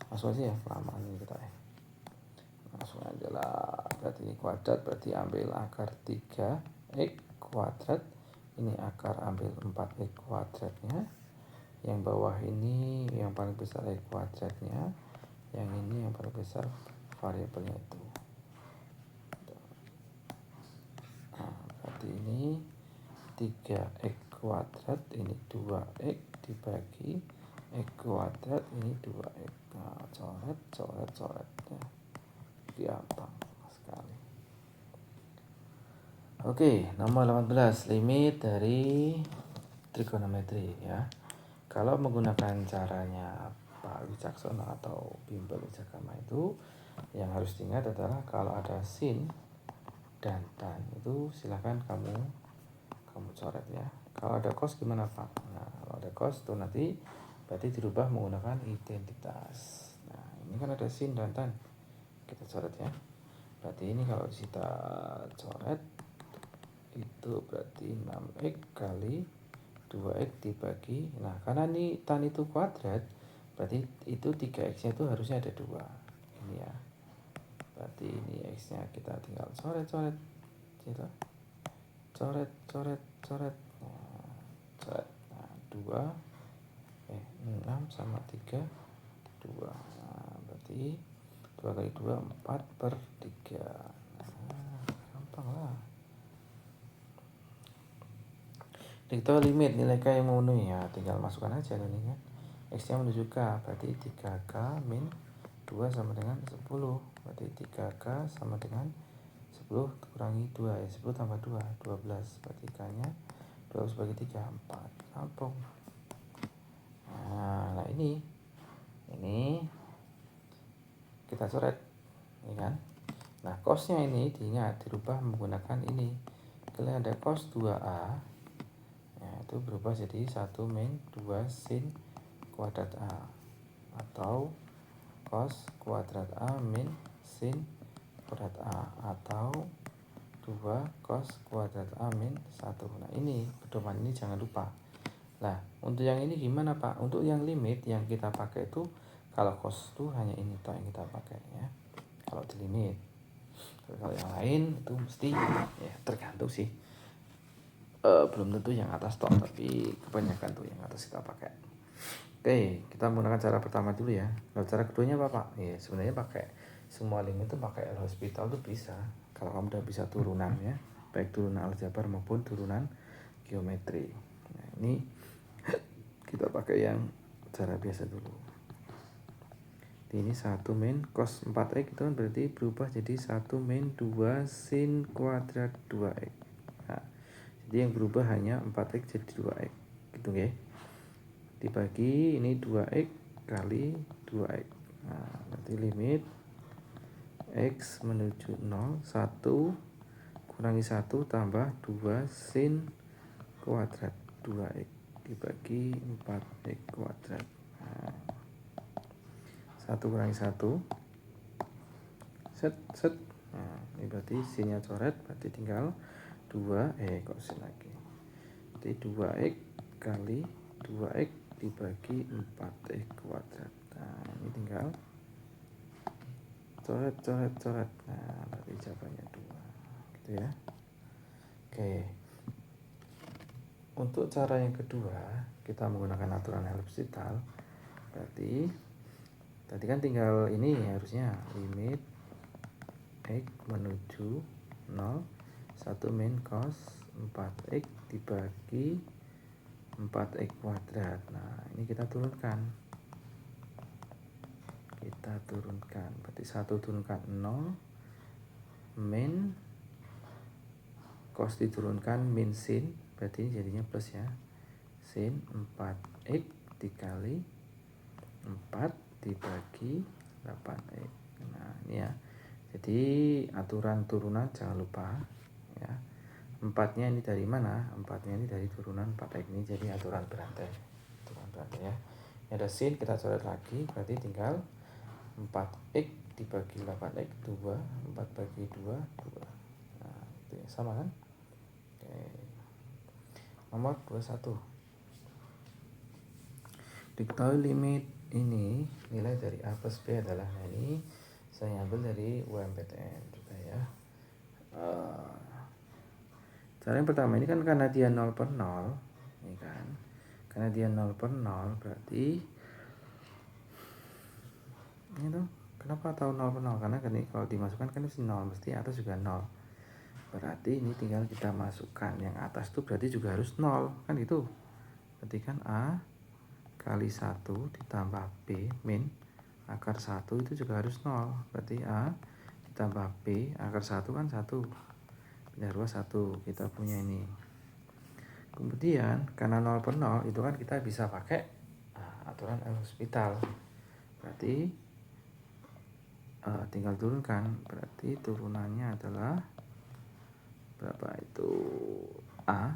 [SPEAKER 1] langsung aja ya, kelamaan ini kita langsung aja lah. Berarti ini kuadrat, berarti ambil akar 3x kuadrat, ini akar ambil 4x kuadratnya, yang bawah ini yang paling besar x kuadratnya, yang ini yang paling besar variabelnya itu. Nah, berarti ini 3x kuadrat, ini 2x dibagi x kuadrat, ini 2x. Nah, coret ya, gampang sekali. Oke, nomor 18, limit dari trigonometri ya. Kalau menggunakan caranya Pak Wicaksono atau Bimbel Wicakama itu, yang harus diingat adalah kalau ada sin dan tan itu silahkan kamu coret ya. Kalau ada cos gimana, Pak? Nah, kalau ada cos itu nanti berarti dirubah menggunakan identitas. Nah, ini kan ada sin dan tan, kita coret ya. Berarti ini kalau kita coret itu berarti 6x kali 2x dibagi, nah karena ini tan itu kuadrat, berarti itu 3x nya itu harusnya ada 2 ini ya. Berarti ini x nya kita tinggal coret gitu. Coret nah, 2 6 sama 3 2. Nah, berarti 2 kali 2 4/3. Nah, gampang lah. Diketahui limit nilai K yang memenuhi, ya tinggal masukkan aja ini kan. X nya menuju K, berarti 3K min 2 sama dengan 10. Berarti 3K sama dengan 10 kurangi 2, ya 10 tambah 2, 12. Berarti K nya 12 bagi 3, 4. Rampung. Nah ini kita coret, ya kan. Nah cosnya ini diingat dirubah menggunakan ini. Kalian ada cos 2A, ya, itu berubah jadi 1 min 2 sin kuadrat A, atau cos kuadrat A min sin kuadrat A, atau 2 cos kuadrat A min 1. Nah ini pedoman ini jangan lupa. Nah untuk yang ini gimana Pak? Untuk yang limit yang kita pakai itu, kalau cos itu hanya ini toh yang kita pakai, ya kalau di limit. Kalau yang lain itu mesti, ya tergantung sih, belum tentu yang atas toh, tapi kebanyakan tuh yang atas kita pakai. Oke, kita menggunakan cara pertama dulu ya. Kalau cara keduanya apa Pak? Ya sebenarnya pakai semua limit itu pakai L'Hospital tuh bisa. Kalau kamu udah bisa turunan, ya, baik turunan aljabar maupun turunan geometri. Nah ini kita pakai yang cara biasa dulu. Ini 1 min cos 4x itu kan berarti berubah jadi 1 min 2 sin kuadrat 2x. Nah, jadi yang berubah hanya 4x jadi 2x gitu ya. Dibagi ini 2x kali 2x. Nah, berarti limit x menuju 0, 1 kurangi 1 tambah 2 sin kuadrat 2x dibagi 4x kuadrat. Nah, 1 kurangi 1 set. Nah, ini berarti sinnya coret, berarti tinggal 2 kok sin lagi. Jadi 2x kali 2x dibagi 4x kuadrat. Nah, ini tinggal coret. Nah, berarti jawabannya 2. Gitu ya. Oke. Untuk cara yang kedua, kita menggunakan aturan L'Hospital. Berarti tadi kan tinggal ini harusnya limit x menuju 0, 1 min cos 4x dibagi 4x kuadrat. Nah ini kita turunkan, berarti 1 turunkan 0, min cos diturunkan min sin, berarti jadinya plus ya, sin 4x dikali 4 dibagi 8x. Nah ini ya, jadi aturan turunan jangan lupa ya. 4-nya ini dari mana? 4-nya ini dari turunan 4x ini, jadi aturan berantai ya. Ini ada sin, kita coret lagi, berarti tinggal 4x dibagi 8x 2, 4 bagi 2, 2. Nah itu ya, sama kan? Oke. Nomor 21. Diketahui limit ini nilai dari A plus B adalah, nah ini saya ambil dari UMPTN juga ya. Cara yang pertama ini kan karena dia 0 per 0, ini kan, karena dia 0 per 0 berarti ini tuh, kenapa tahu 0 per 0? Karena kan ini kalau dimasukkan kan mesti 0, mesti atas juga 0. Berarti ini tinggal kita masukkan yang atas tuh berarti juga harus 0 kan gitu. Berarti kan A kali 1 ditambah B min akar 1 itu juga harus 0. Berarti A ditambah B akar 1 kan 1. Pindah 2 1. Kita punya ini. Kemudian karena 0 per 0 itu kan kita bisa pakai aturan L'Hospital. Berarti tinggal turunkan. Berarti turunannya adalah berapa itu? A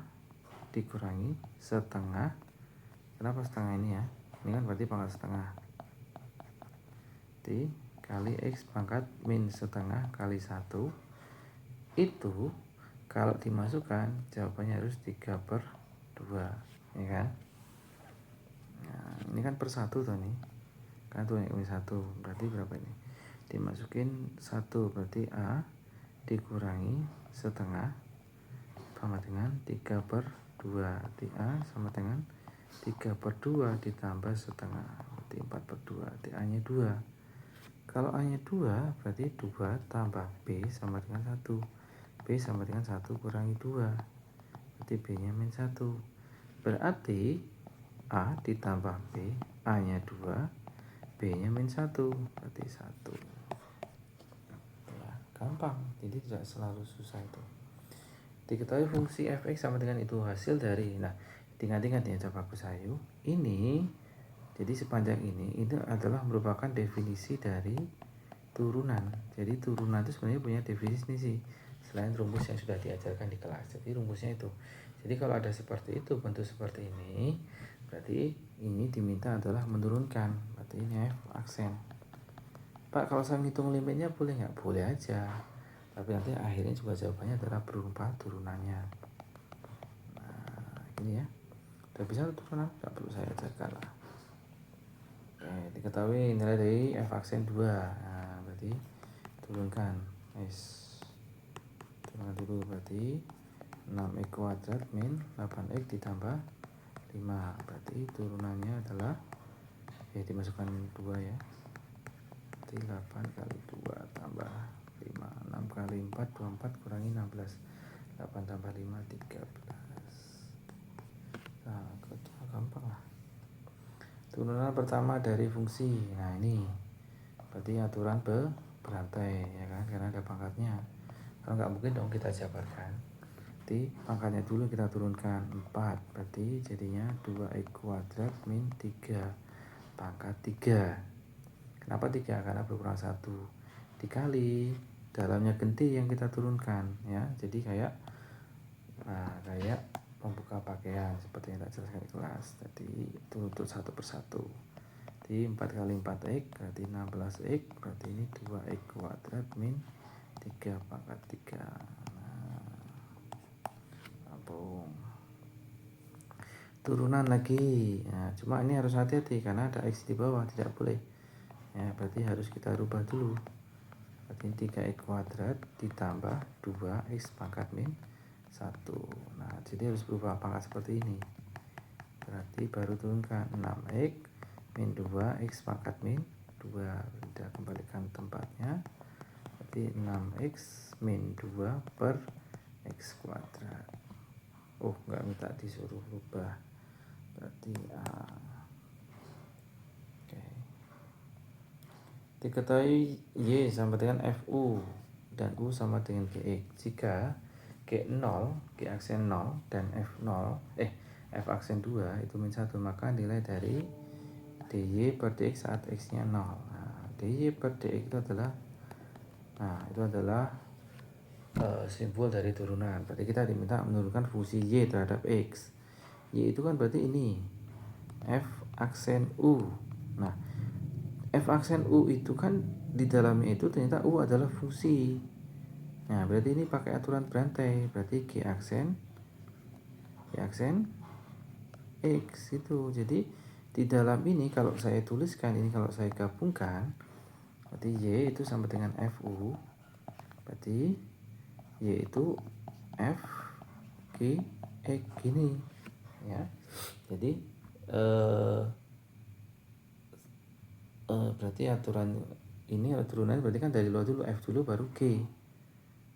[SPEAKER 1] dikurangi setengah. Kenapa setengah ini ya? Ini kan berarti pangkat setengah. T kali X pangkat min setengah kali 1. Itu kalau dimasukkan jawabannya harus 3/2, ya kan? Nah, ini kan per 1 tuh nih. Kan tuh ini 1, berarti berapa ini? Dimasukin 1, berarti A dikurangi setengah sama dengan 3/2. Berarti A sama dengan 3/2 ditambah setengah, berarti 4/2. Berarti A nya 2. Kalau A-nya 2, berarti 2 tambah B sama dengan 1. B sama dengan 1 kurangi 2. Berarti B-nya min 1. Berarti A ditambah B, A-nya 2, B-nya min 1. Berarti 1. Ya, gampang. Jadi tidak selalu susah itu. Diketahui fungsi fx sama dengan itu hasil dari. Nah, ingat-ingat ya Bapak Sayu. Ini, jadi sepanjang ini adalah merupakan definisi dari turunan. Jadi turunan itu sebenarnya punya definisi selain rumus yang sudah diajarkan di kelas. Jadi rumusnya itu. Jadi kalau ada seperti itu, bentuk seperti ini, berarti ini diminta adalah menurunkan. Berarti ini f aksen. Pak, kalau saya ngitung limitnya boleh nggak? Boleh aja. Tapi nanti akhirnya juga jawabannya adalah berupa turunannya. Nah, ini ya. Udah bisa turunan? Nggak perlu saya ajarkan lah. Oke, diketahui nilai dari f aksen 2. Nah, berarti turunkan. Nice. Turunkan dulu berarti 6x kuadrat min 8x ditambah 5. Berarti turunannya adalah dimasukkan 2 ya. Berarti 8 kali 2 tambah 5. 6 kali 4 24 kurangi 16. 8 tambah 5 13. Nah, gampang lah. Turunan pertama dari fungsi. Nah, ini berarti aturan berantai ya kan, karena ada pangkatnya. Kalau nggak mungkin dong kita jabarkan. Berarti pangkatnya dulu kita turunkan 4. Berarti jadinya 2x kuadrat min 3 pangkat 3. Kenapa 3? Karena berkurang 1. Dikali dalamnya ganti yang kita turunkan ya. Jadi kayak membuka pakaian seperti yang tak jelaskan di kelas. Jadi tuntut satu persatu. Jadi 4 kali 4x berarti 16x. Berarti ini 2x kuadrat min 3 pangkat 3. Nah, rampung. Turunan lagi. Nah, cuma ini harus hati-hati karena ada x di bawah, tidak boleh. Ya, berarti harus kita rubah dulu. Berarti 3x kuadrat ditambah 2x pangkat min 1. Nah, jadi harus berubah pangkat seperti ini. Berarti baru turunkan 6x min 2x pangkat min 2. Kita kembalikan tempatnya. Berarti 6x min 2 per x kuadrat. Oh, nggak minta disuruh rubah. Berarti A. Oke. Diketahui Y sama dengan FU dan U sama dengan GX. Jika G0, G aksen 0 dan F aksen 2 itu min 1, maka nilai dari dy per dx saat x nya 0. Nah, dy per dx itu adalah simbol dari turunan. Berarti kita diminta menurunkan fungsi y terhadap x. Y itu kan berarti ini f aksen u. Nah, f aksen u itu kan di dalamnya itu ternyata u adalah fungsi. Nah, berarti ini pakai aturan berantai. Berarti g aksen x itu. Jadi di dalam ini kalau saya tuliskan ini, kalau saya gabungkan, berarti y itu sama dengan fu. Berarti y itu f g x gini ya. Jadi berarti aturan ini turunan berarti kan dari luar dulu, f dulu baru g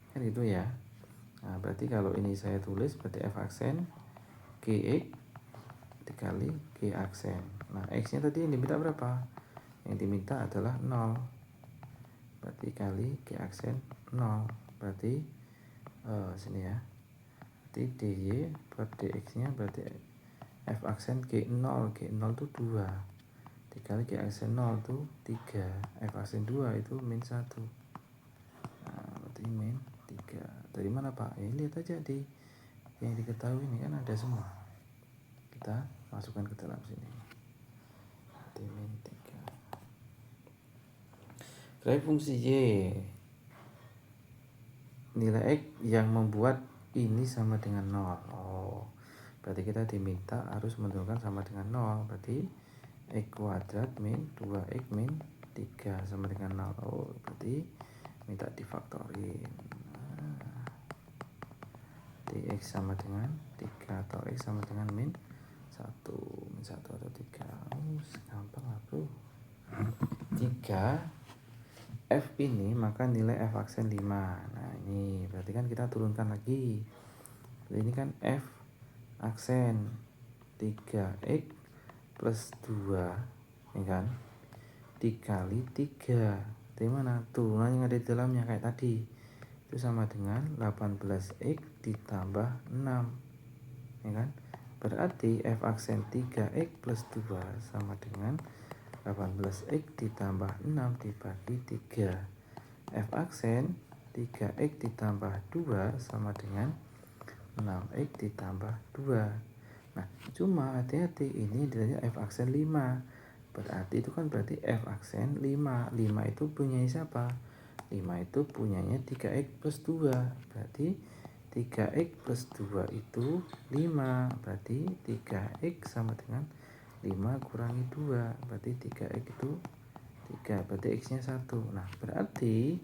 [SPEAKER 1] kan gitu ya. Nah, berarti kalau ini saya tulis berarti f aksen gx dikali g aksen. Nah, x nya tadi yang diminta berapa? Yang diminta adalah 0. Berarti kali g aksen 0. Berarti sini ya. Berarti dy per dx nya berarti f aksen g0 itu 2 dikali g aksen 0 itu 3. F aksen 2 itu min 1. Nah, berarti min 3. Dari mana Pak? Ya, lihat aja di yang diketahui ini kan ada semua. Kita masukkan ke dalam sini. Berarti min 3. Dari fungsi y, nilai x yang membuat ini sama dengan 0. Oh, berarti kita diminta harus menentukan sama dengan 0. Berarti x kuadrat min 2x min 3 sama dengan 0. Oh, berarti minta difaktorin. Nah, x sama dengan 3 atau x sama dengan min 1. Min 1 atau 3. Oh, gampang lah bro. 3 F ini maka nilai F aksen 5. Nah ini berarti kan kita turunkan lagi. Jadi ini kan F aksen 3x plus 2 ini kan dikali 3. Di mana? Turunan yang ada di dalamnya kayak tadi. Itu sama dengan 18x ditambah 6. Ya kan? Berarti F aksen 3x plus 2 sama dengan 18x ditambah 6 dibagi 3. F aksen 3x ditambah 2 sama dengan 6x ditambah 2. Nah, cuma hati-hati ini nilainya F aksen 5. Berarti itu kan berarti F aksen 5. 5 itu punyanya siapa? 5 itu punyanya 3x plus 2. Berarti 3x plus 2 itu 5. Berarti 3x sama dengan 5 kurangi 2. Berarti 3x itu 3. Berarti x-nya 1. Nah, berarti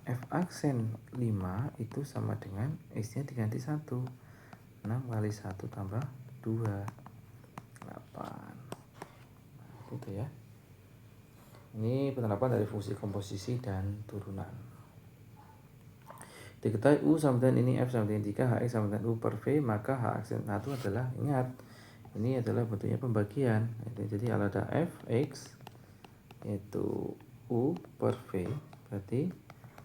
[SPEAKER 1] F aksen 5 itu sama dengan x-nya diganti 1. 6 kali 1 tambah 2. 8. Nah, gitu ya. Ini penerapan dari fungsi komposisi dan turunan. Diketahui U sama dengan ini F sama dengan 3, HX sama dengan U per V, maka H aksen 1 adalah, ingat, ini adalah bentuknya pembagian. Jadi kalau ada Fx yaitu U per V, berarti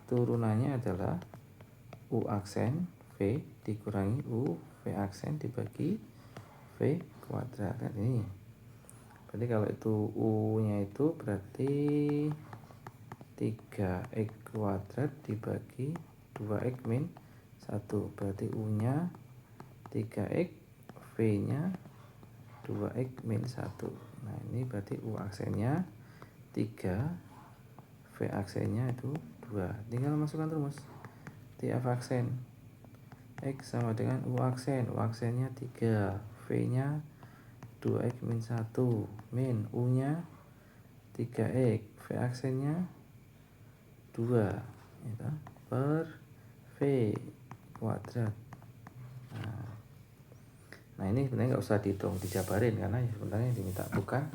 [SPEAKER 1] turunannya adalah U aksen V dikurangi U V aksen dibagi V kuadrat. Kan ini. Berarti kalau itu U-nya itu berarti 3x kuadrat dibagi 2x min 1. Berarti U-nya 3x, V-nya 2x min 1. Nah ini berarti U aksennya 3, V aksennya itu 2. Tinggal masukkan rumus. Di F aksen X sama dengan U aksen. U aksennya 3, V-nya 2x min 1, min U-nya 3x, V aksennya 2 gitu, per V kuadrat. Nah ini sebenarnya nggak usah dihitung, dijabarin, karena sebenarnya yang diminta bukan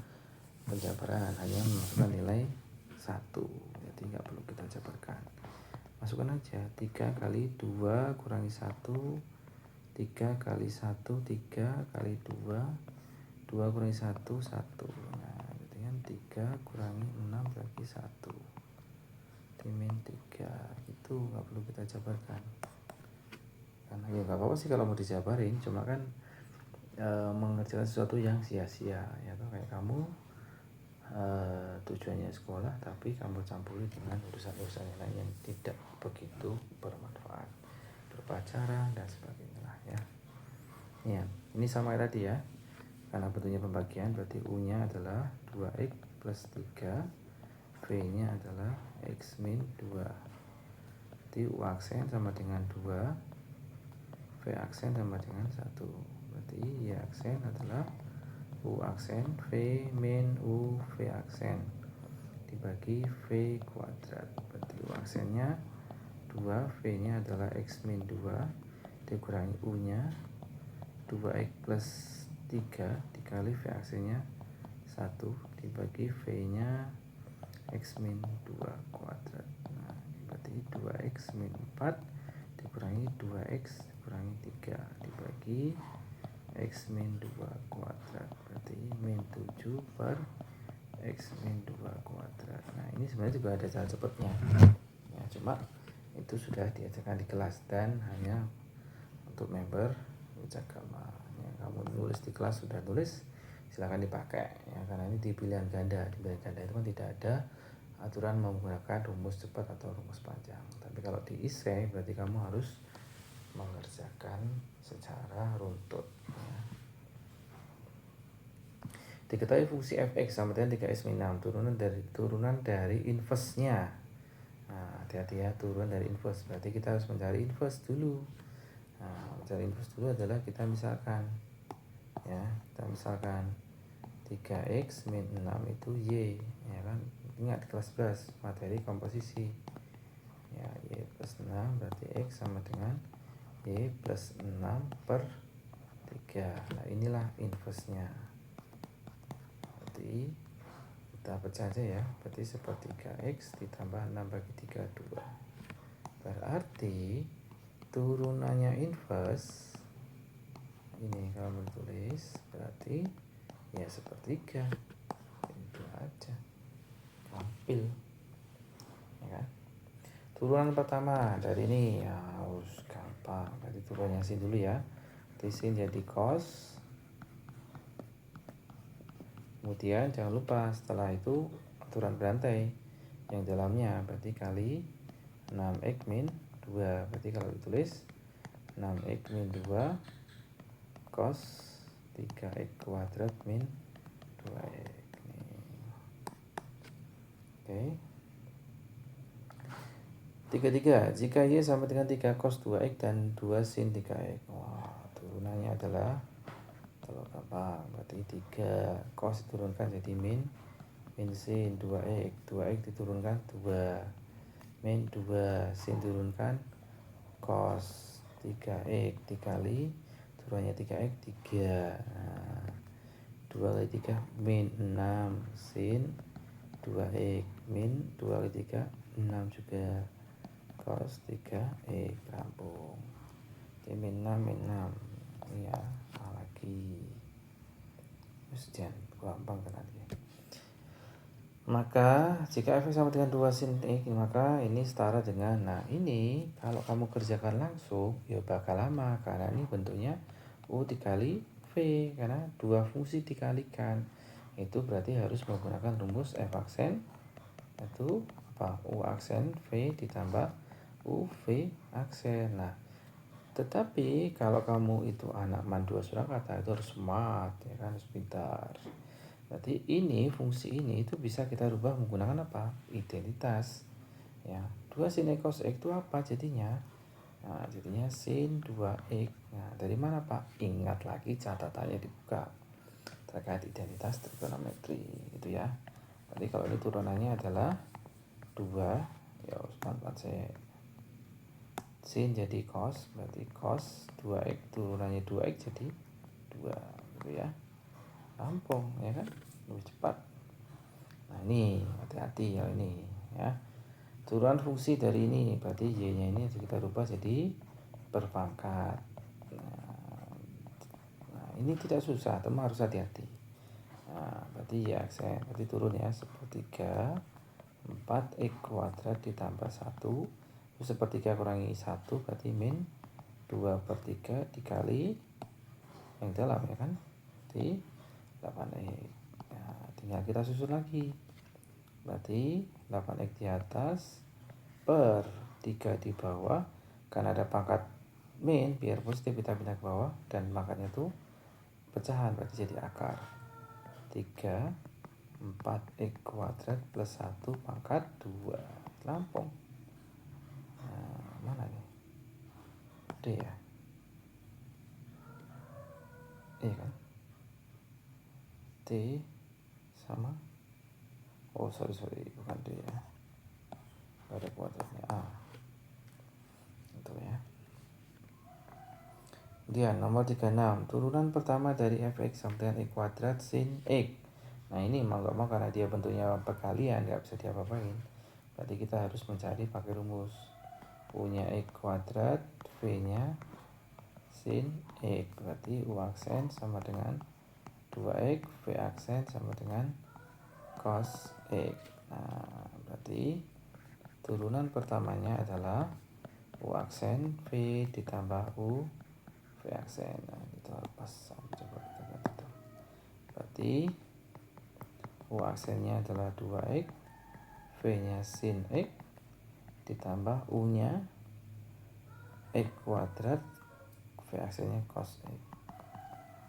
[SPEAKER 1] penjabaran, hanya memasukkan nilai 1. Jadi nggak perlu kita jabarkan. Masukkan aja 3 kali 2 kurangi 1, 3 kali 1, 3 kali 2, 2 kurangi 1, 1. Nah dengan 3 kurangi 6 bagi 1 dimin 3. Itu nggak perlu kita jabarkan, karena ya nggak apa-apa sih kalau mau dijabarin, cuma kan mengerjakan sesuatu yang sia-sia ya tuh, kayak kamu tujuannya sekolah tapi kamu campuri dengan urusan-urusan yang lain yang tidak begitu bermanfaat, berpacaran dan sebagainya lah ya. Ya ini sama kayak tadi ya, karena bentuknya pembagian berarti U-nya adalah 2x plus 3, V-nya adalah x min 2. Jadi U aksen sama dengan 2, V aksen sama dengan 1. Berarti Y aksen adalah U aksen V min U V aksen dibagi V kuadrat. Berarti U aksennya 2, V-nya adalah x min 2 dikurangi U-nya 2x plus 3 dikali V aksennya 1 dibagi V-nya x min 2 kuadrat. Nah, berarti 2x min 4 dikurangi 2x dikurangi 3 dibagi x min 2 kuadrat. Berarti min 7 per x min 2 kuadrat. Nah ini sebenarnya juga ada cara cepatnya ya, cuma itu sudah diajarkan di kelas dan hanya untuk member Wicagama ya. Kamu nulis di kelas sudah nulis, silahkan dipakai ya, karena ini di pilihan ganda. Di pilihan ganda itu kan tidak ada aturan menggunakan rumus cepat atau rumus panjang. Tapi kalau di ISRE berarti kamu harus mengerjakan secara runtut ya. Diketahui fungsi fx sama dengan 3x min 6 turunan dari inverse-nya. Nah, hati-hati ya, turunan dari inverse. Berarti kita harus mencari inverse dulu. Nah, mencari inverse dulu adalah kita misalkan ya, kita misalkan 3x min 6 itu y ya kan. Ingat kelas 11 materi komposisi. Ya, y plus 6 berarti x sama dengan y plus 6 per 3. Nah, inilah inverse-nya. Berarti kita pecah aja ya, berarti sepertiga X ditambah 6 bagi 3, 2. Berarti turunannya inverse ini kalau ditulis berarti ya sepertiga, itu aja, gampil ya kan. Turunan pertama dari ini ya harus gampang, berarti turunnya sin dulu ya, berarti sin jadi cos. Kemudian jangan lupa setelah itu aturan berantai yang dalamnya berarti kali 6x min 2, berarti kalau ditulis 6x min 2 cos 3x kuadrat min 2x. Oke. 33, jika Y sama dengan 3 cos 2x dan 2 sin 3x. Wah, turunannya adalah kalau gampang berarti 3 cos diturunkan jadi min sin 2x, 2x diturunkan 2 min 2 sin diturunkan cos 3x dikali turunannya 3x 3. Nah, 2 kali 3 min 6 sin 2x min 2 kali 3 6 juga cos 3x rampung. Jadi min 6 min 6 ya, lagi jangan gampang kan nanti. Maka jika f sama dengan 2 sin x, maka ini setara dengan, nah ini kalau kamu kerjakan langsung ya bakal lama karena ini bentuknya u dikali v, karena dua fungsi dikalikan. Itu berarti harus menggunakan rumus f aksen itu apa, u aksen v ditambah u v aksen. Nah tetapi kalau kamu itu anak mandua Surakarta itu harus smart ya kan, harus pintar. Berarti ini fungsi ini itu bisa kita rubah menggunakan apa? Identitas. Ya, 2 sin x cos x itu apa jadinya? Nah, jadinya sin 2x. Nah, dari mana Pak? Ingat lagi catatannya dibuka. Terkait identitas trigonometri itu ya. Berarti kalau ini turunannya adalah 2, ya pelan-pelan saya. Sin jadi cos, berarti cos 2x turunannya 2x jadi 2 gitu ya. Rampung ya kan, lebih cepat. Nah ini hati-hati ya ini ya, turunan fungsi dari ini berarti y nya ini kita rubah jadi berpangkat. Nah ini tidak susah, teman harus hati-hati. Nah berarti ya aksen berarti turun ya, sepertiga 4x kuadrat ditambah 1, terus sepertiga kurangi 1 berarti min 2/3 dikali yang dalam ya kan, berarti 8x. Nah, tinggal kita susun lagi. Berarti 8x di atas per 3 di bawah. Karena ada pangkat min, biar positif kita pindah ke bawah. Dan pangkatnya itu pecahan, berarti jadi akar. 3 4x kuadrat plus 1 pangkat 2. Lampung. Nah, mana nih? D ya? Iya kan? T sama, oh sorry bukan D ya, ada kuadratnya A itu ya. Kemudian nomor 36, turunan pertama dari fx sama dengan x kuadrat sin x. Nah ini mau gak mau karena dia bentuknya perkalian gak bisa diapa-apain, berarti kita harus mencari pakai rumus u nya x kuadrat, v nya sin x, berarti u aksen sama dengan 2x, v aksen sama dengan cos x. Nah, berarti turunan pertamanya adalah u aksen v ditambah u v aksen. Nah, kita lepas, coba kita ganti. Berarti u aksennya adalah 2x, v nya sin x ditambah u nya x kuadrat, v aksennya cos x.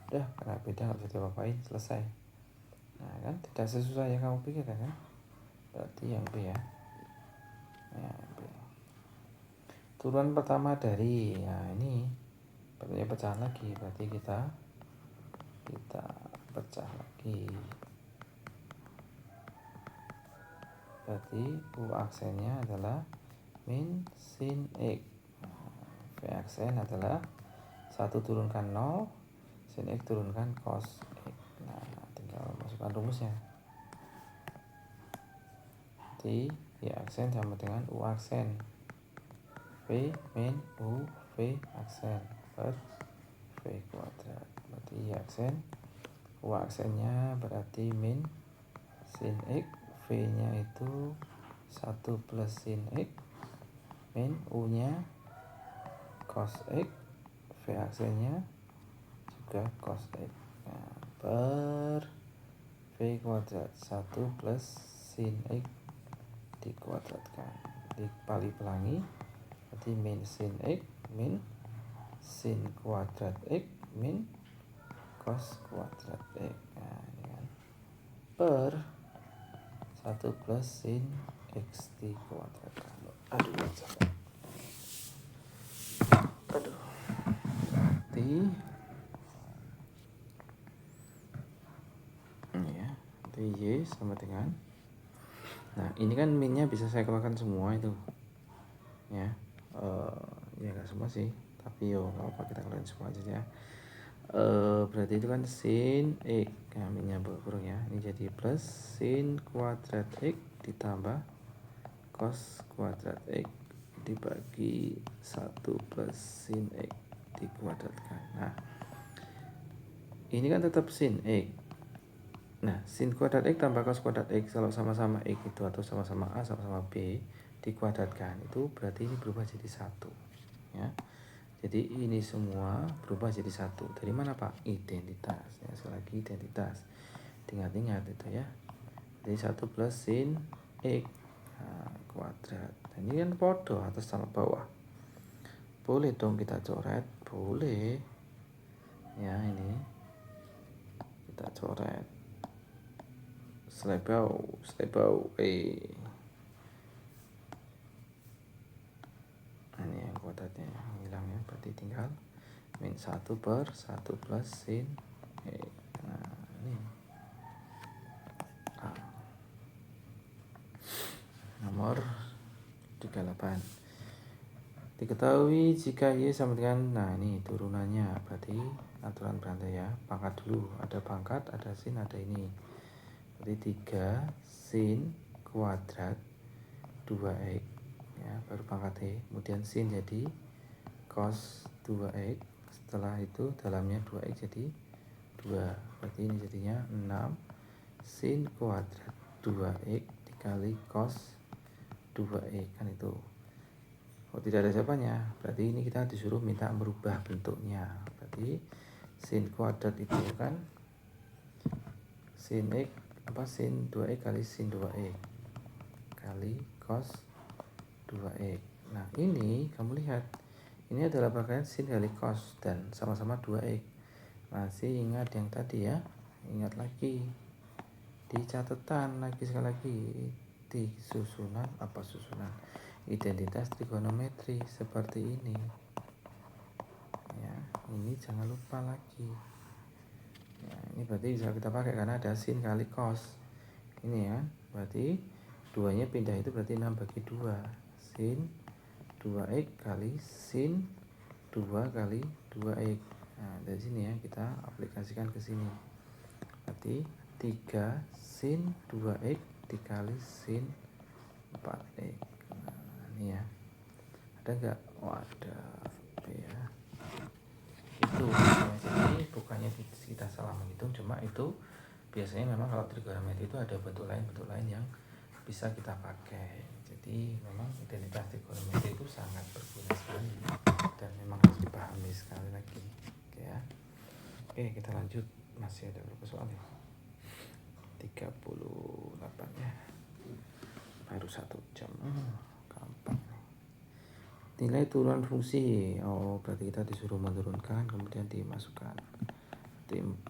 [SPEAKER 1] Udah, karena beda nggak bisa diapa-apain, selesai. Nah kan tidak sesusah yang kamu pikirkan kan, berarti yang B ya. Ya, B. Turunan pertama dari, nah ini bentuknya pecahan lagi, berarti kita pecah lagi. Berarti u aksennya adalah min sin x. V aksen adalah 1 turunkan 0, sin x turunkan cos x. Nah tinggal masukkan rumusnya. berarti Y aksen sama dengan U aksen. V min U V aksen per V kuadrat. Berarti Y aksen, U aksennya berarti min sin X, V nya itu 1 plus sin X, min U nya cos X, V aksennya juga cos X. Nah, per V kuadrat 1 plus sin X dikuadratkan, dikali pelangi, berarti min sin X min sin kuadrat X min cos kuadrat X. Nah, ini kan per 1 plus sin X dikuadratkan. Aduh, berarti ya, itu Y sama dengan, nah ini kan minnya bisa saya keluarkan semua itu ya, ya nggak semua sih, tapi yo nggak apa, kita keluarin semua aja ya. Berarti itu kan sin X, nah minnya berkurang ya, ini jadi plus sin kuadrat X ditambah cos kuadrat X dibagi 1 plus sin X dikuadratkan. Nah ini kan tetap sin X. Nah sin kuadrat X tambah cos kuadrat X, kalau sama-sama X itu atau sama-sama A sama-sama B dikuadratkan, itu berarti ini berubah jadi 1 ya. Jadi ini semua berubah jadi 1. Dari mana Pak? Identitas ya, sekali lagi identitas, ingat-ingat itu ya. Jadi 1 plus sin X kuadrat. Nah, ini kan podo atas sama bawah. Boleh dong kita coret, boleh ya, ini kita coret selebau ini yang kuadratnya hilang ya, berarti tinggal min 1 per 1 plus sin X. Nah ini nomor 38. Diketahui jika Y sama dengan, nah ini turunannya, berarti aturan berantai ya, pangkat dulu, ada pangkat, ada sin, ada ini, berarti 3 sin kuadrat 2X ya, baru pangkat E, kemudian sin jadi cos 2X, setelah itu dalamnya 2X jadi 2, berarti ini jadinya 6 sin kuadrat 2X dikali cos 2X, kan itu. Kalau tidak ada jawabannya, berarti ini kita disuruh minta merubah bentuknya. Berarti sin kuadrat itu kan sin X apa, sin 2X kali sin 2X kali cos 2X. Nah ini kamu lihat, ini adalah bagian sin kali cos dan sama-sama 2X. Masih ingat yang tadi ya, ingat lagi di catatan lagi, sekali lagi di susunan, apa susunan, identitas trigonometri seperti ini ya, ini jangan lupa lagi ya. Ini berarti bisa kita pakai karena ada sin kali cos ini ya, berarti 2 nya pindah, itu berarti 6 bagi 2 sin 2X kali sin 2 kali 2X. Nah dari sini ya kita aplikasikan ke sini, berarti 3 sin 2X dikali sin 4X. Nah ini ya, ada nggak? Oh ada ya, itu ya. Jadi bukannya kita salah menghitung, cuma itu biasanya memang kalau trigonometri itu ada bentuk lain yang bisa kita pakai. Jadi memang identitas trigonometri itu sangat berguna sekali dan memang harus dipahami sekali lagi. Oke ya. Oke, kita lanjut, masih ada berapa soal ya? 38 ya, baru 1 jam. Gampang. Nilai turunan fungsi, oh berarti kita disuruh menurunkan kemudian dimasukkan. 4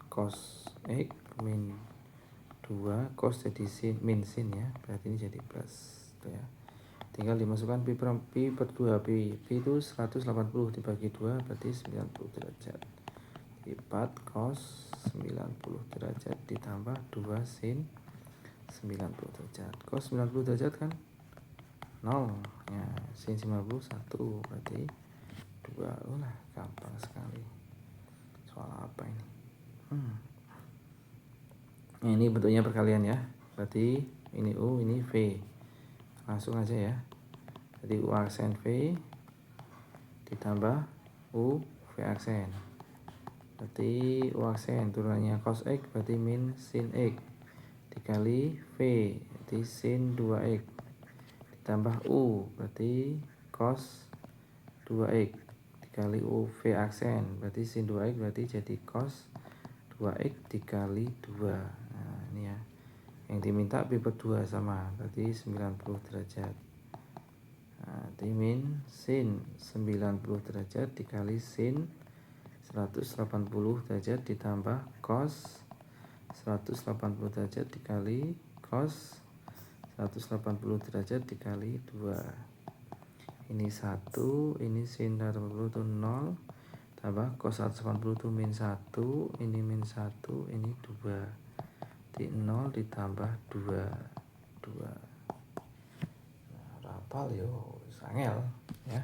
[SPEAKER 1] cos X min 2 cos jadi sin, min sin ya, berarti ini jadi plus ya. Tinggal dimasukkan pi per 2, pi itu 180 dibagi 2 berarti 90 derajat. 4 cos 90 derajat ditambah 2 sin 90 derajat. Cos 90 derajat kan 0 ya, sin 90 1, berarti 2. Ulah gampang sekali. Soal apa ini? Ini bentuknya perkalian ya, berarti ini U, ini V. Langsung aja ya. Jadi U aksen V ditambah U V aksen. Berarti U aksen turunannya cos X berarti min sin X dikali V berarti sin 2X ditambah U berarti cos 2X dikali U V aksen berarti sin 2X berarti jadi cos 2X dikali 2. Nah ini ya, yang diminta pi per 2 sama berarti 90 derajat. Nah, berarti min sin 90 derajat dikali sin 180 derajat ditambah cos 180 derajat dikali cos 180 derajat dikali 2. Ini 1, ini sin 180 itu 0, tambah cos 180 itu min 1, ini min 1, ini 2. Di 0 ditambah 2. Nah, rapal yo, sangel ya.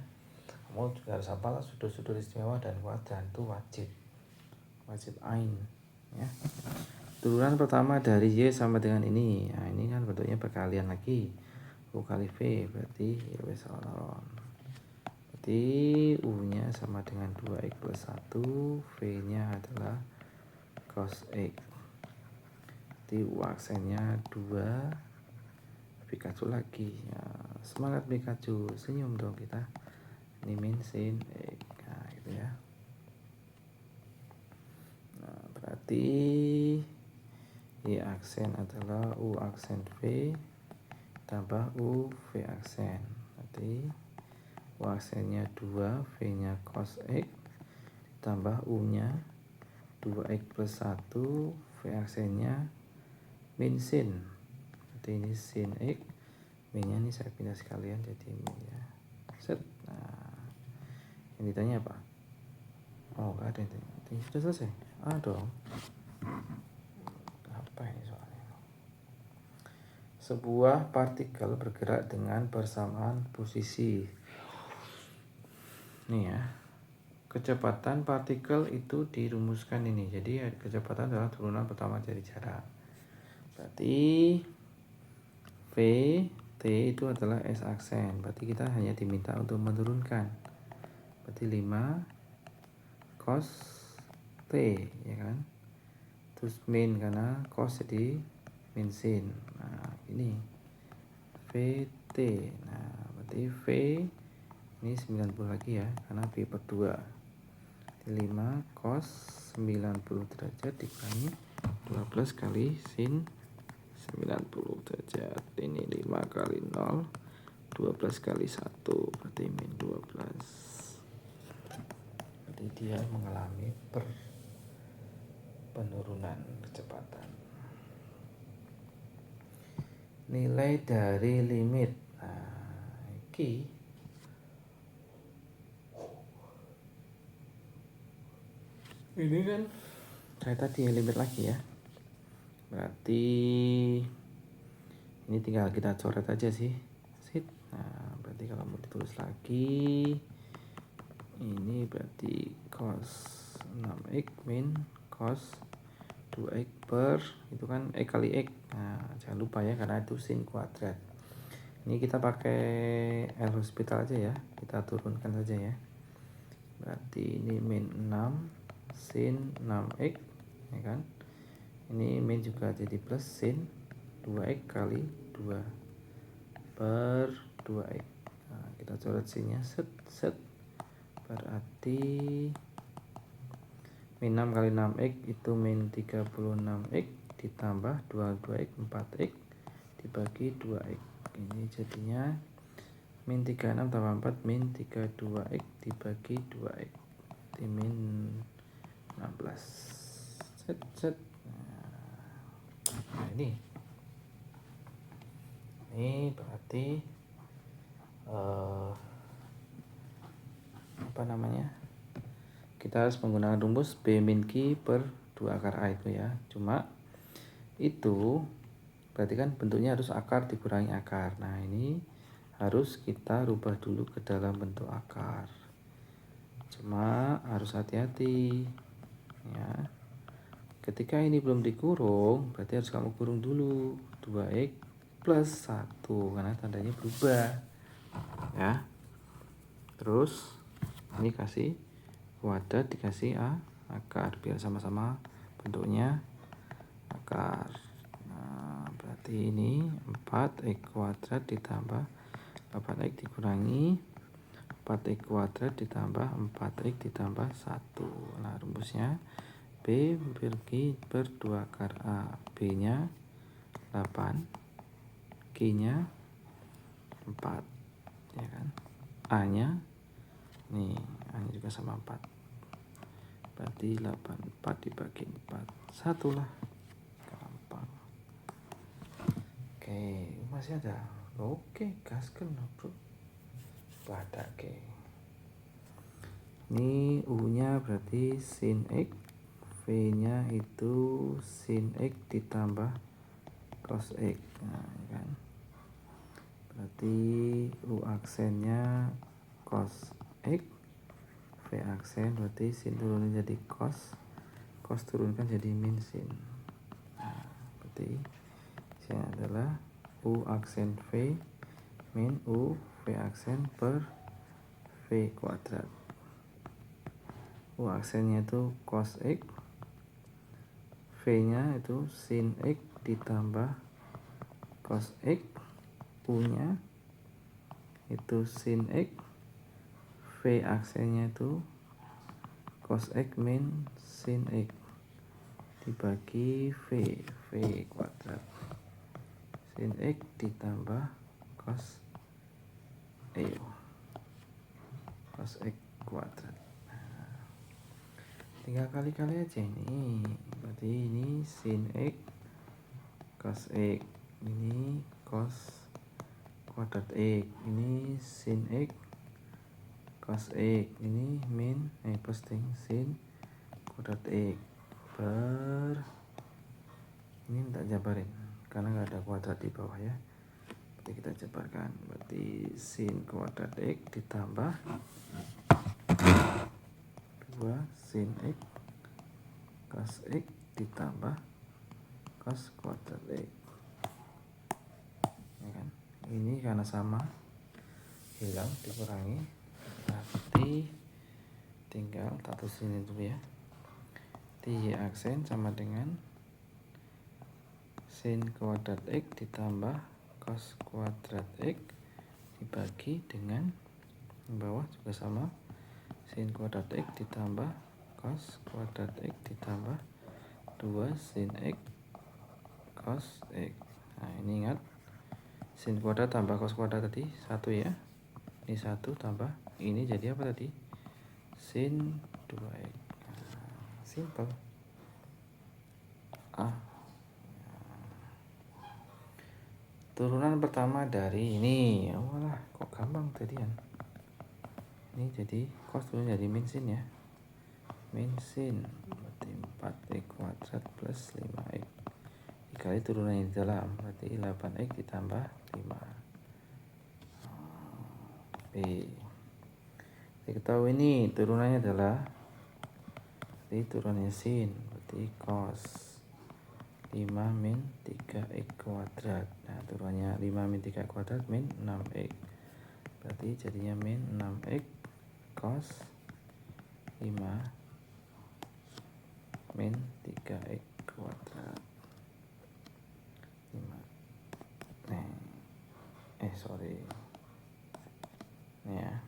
[SPEAKER 1] Kamu juga harus hafal sudut-sudut istimewa dan kuadran itu wajib ain ya. Turunan pertama dari Y sama dengan ini. Nah, ini kan bentuknya perkalian lagi. U kali V berarti ya wes on. Berarti U-nya sama dengan 2X plus 1, V-nya adalah cos X. Berarti U aksennya 2. Pikachu lagi. Ya, semangat Pikachu, senyum dong kita. Ini min sin X. Nah, gitu ya. Nah, berarti Y aksen adalah U aksen V tambah U V aksen. Berarti U aksennya 2, V-nya cos X tambah U-nya 2X plus 1, V aksennya min sin. Berarti ini sin X, min-nya ini saya pindah sekalian jadi min ya. Set. Nah, yang ditanya apa? Oh, gak ada yang ditanya. Ini sudah selesai? Ah dong. Apa ini soalnya? Sebuah partikel bergerak dengan persamaan posisi. Nih ya, kecepatan partikel itu dirumuskan ini. Jadi kecepatan adalah turunan pertama dari jarak. Berarti V T itu adalah S aksen. Berarti kita hanya diminta untuk menurunkan. Berarti 5 cos T ya kan. Terus min karena cos jadi min sin. Nah ini VT. Nah berarti V ini 90 lagi ya, karena pi per 2. 5 cos 90 derajat dikurangi 12 kali sin 90 derajat. Ini 5 kali 0, 12 kali 1 berarti min 12. Berarti dia mengalami penurunan kecepatan. Nilai dari limit. Nah, ini kan kayak tadi limit lagi ya. Berarti ini tinggal kita coret aja sih. Nah, berarti kalau mau ditulis lagi ini berarti cos 6x min cos 2x per itu kan X kali X. Nah, jangan lupa ya karena itu sin kuadrat. Ini kita pakai L hospital aja ya. Kita turunkan saja ya. Berarti ini min 6 sin 6x ya kan. Ini min juga jadi plus sin 2x kali 2 per 2x. Nah, kita coret sinnya set. Berarti min 6 kali 6x itu min 36x ditambah 22x 4x dibagi 2x. Ini jadinya min 36 tambah 4 min 32x dibagi 2x. Ini min 16. Set. Nah ini berarti apa namanya, kita harus menggunakan rumus B min Q per 2 akar A itu ya. Cuma itu berarti kan bentuknya harus akar dikurangi akar. Nah ini harus kita rubah dulu ke dalam bentuk akar. Cuma harus hati-hati ya. Ketika ini belum dikurung berarti harus kamu kurung dulu 2x plus 1 karena tandanya berubah ya. Terus ini kasih kuadrat dikasih akar biar sama-sama bentuknya akar. Nah, berarti ini 4x kuadrat ditambah 8x dikurangi 4x kuadrat ditambah 4x ditambah 1. Nah, rumusnya B per 2 akar A. B nya 8, G nya 4 ya kan. A nya nih, A nya juga sama 4, berarti 84 dibagi 4 1 lah, gampang. Oke, masih ada. Oke, gasken bro, badak ke. Ini U nya berarti sin X, V nya itu sin X ditambah cos X. Nah, kan berarti U aksennya cos X, V aksen berarti sin turunnya jadi cos, cos turunkan jadi min sin. Nah, berarti ini adalah U aksen V min U V aksen per V kuadrat. U aksennya itu cos X, V nya itu sin X ditambah cos X, U nya itu sin X, V aksennya itu cos X min sin X dibagi V kuadrat. Sin X ditambah cos cos X kuadrat. Nah, tinggal kali-kali aja ini. Berarti ini sin X cos X, ini cos kuadrat X, ini sin X cos X, ini min posting sin kuadrat X per ini minta jabarin karena nggak ada kuadrat di bawah ya. Berarti kita jabarkan, berarti sin kuadrat X ditambah 2 sin X cos X ditambah cos kuadrat X ya kan. Ini karena sama hilang dikurangi, berarti tinggal tato sini dulu ya. Y aksen sama dengan sin kuadrat X ditambah cos kuadrat X dibagi dengan bawah juga sama sin kuadrat X ditambah cos kuadrat X ditambah 2 sin X cos X. Nah, ini ingat sin kuadrat tambah cos kuadrat tadi 1 ya. Ini 1 tambah ini jadi apa tadi? Sin 2x. Nah, simple. Turunan pertama dari ini. Oh lah, kok gampang tadian. Ini jadi cos turun jadi min sin ya. Min sin berarti 4x kuadrat plus 5x dikali turunannya di dalam berarti 8x ditambah 5. B. Kita tahu ini turunannya adalah berarti turunannya sin berarti cos 5 min 3x kuadrat. Nah, turunannya 5 min 3 kuadrat min 6x. Berarti jadinya min 6x cos 5 min 3x kuadrat. 5. Sorry. Ya.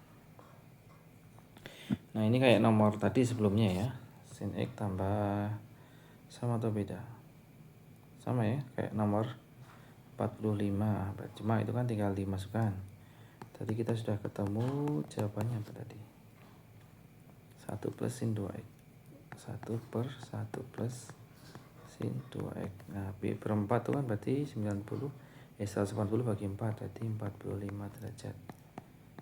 [SPEAKER 1] Nah, ini kayak nomor tadi sebelumnya ya. Sin X tambah sama atau beda? Sama ya, kayak nomor 45. Cuma itu kan tinggal dimasukkan. Tadi kita sudah ketemu jawabannya apa tadi? 1 plus sin 2x. 1 per 1 plus sin 2x. Nah, B per 4 itu kan berarti 180 bagi 4 berarti 45 derajat.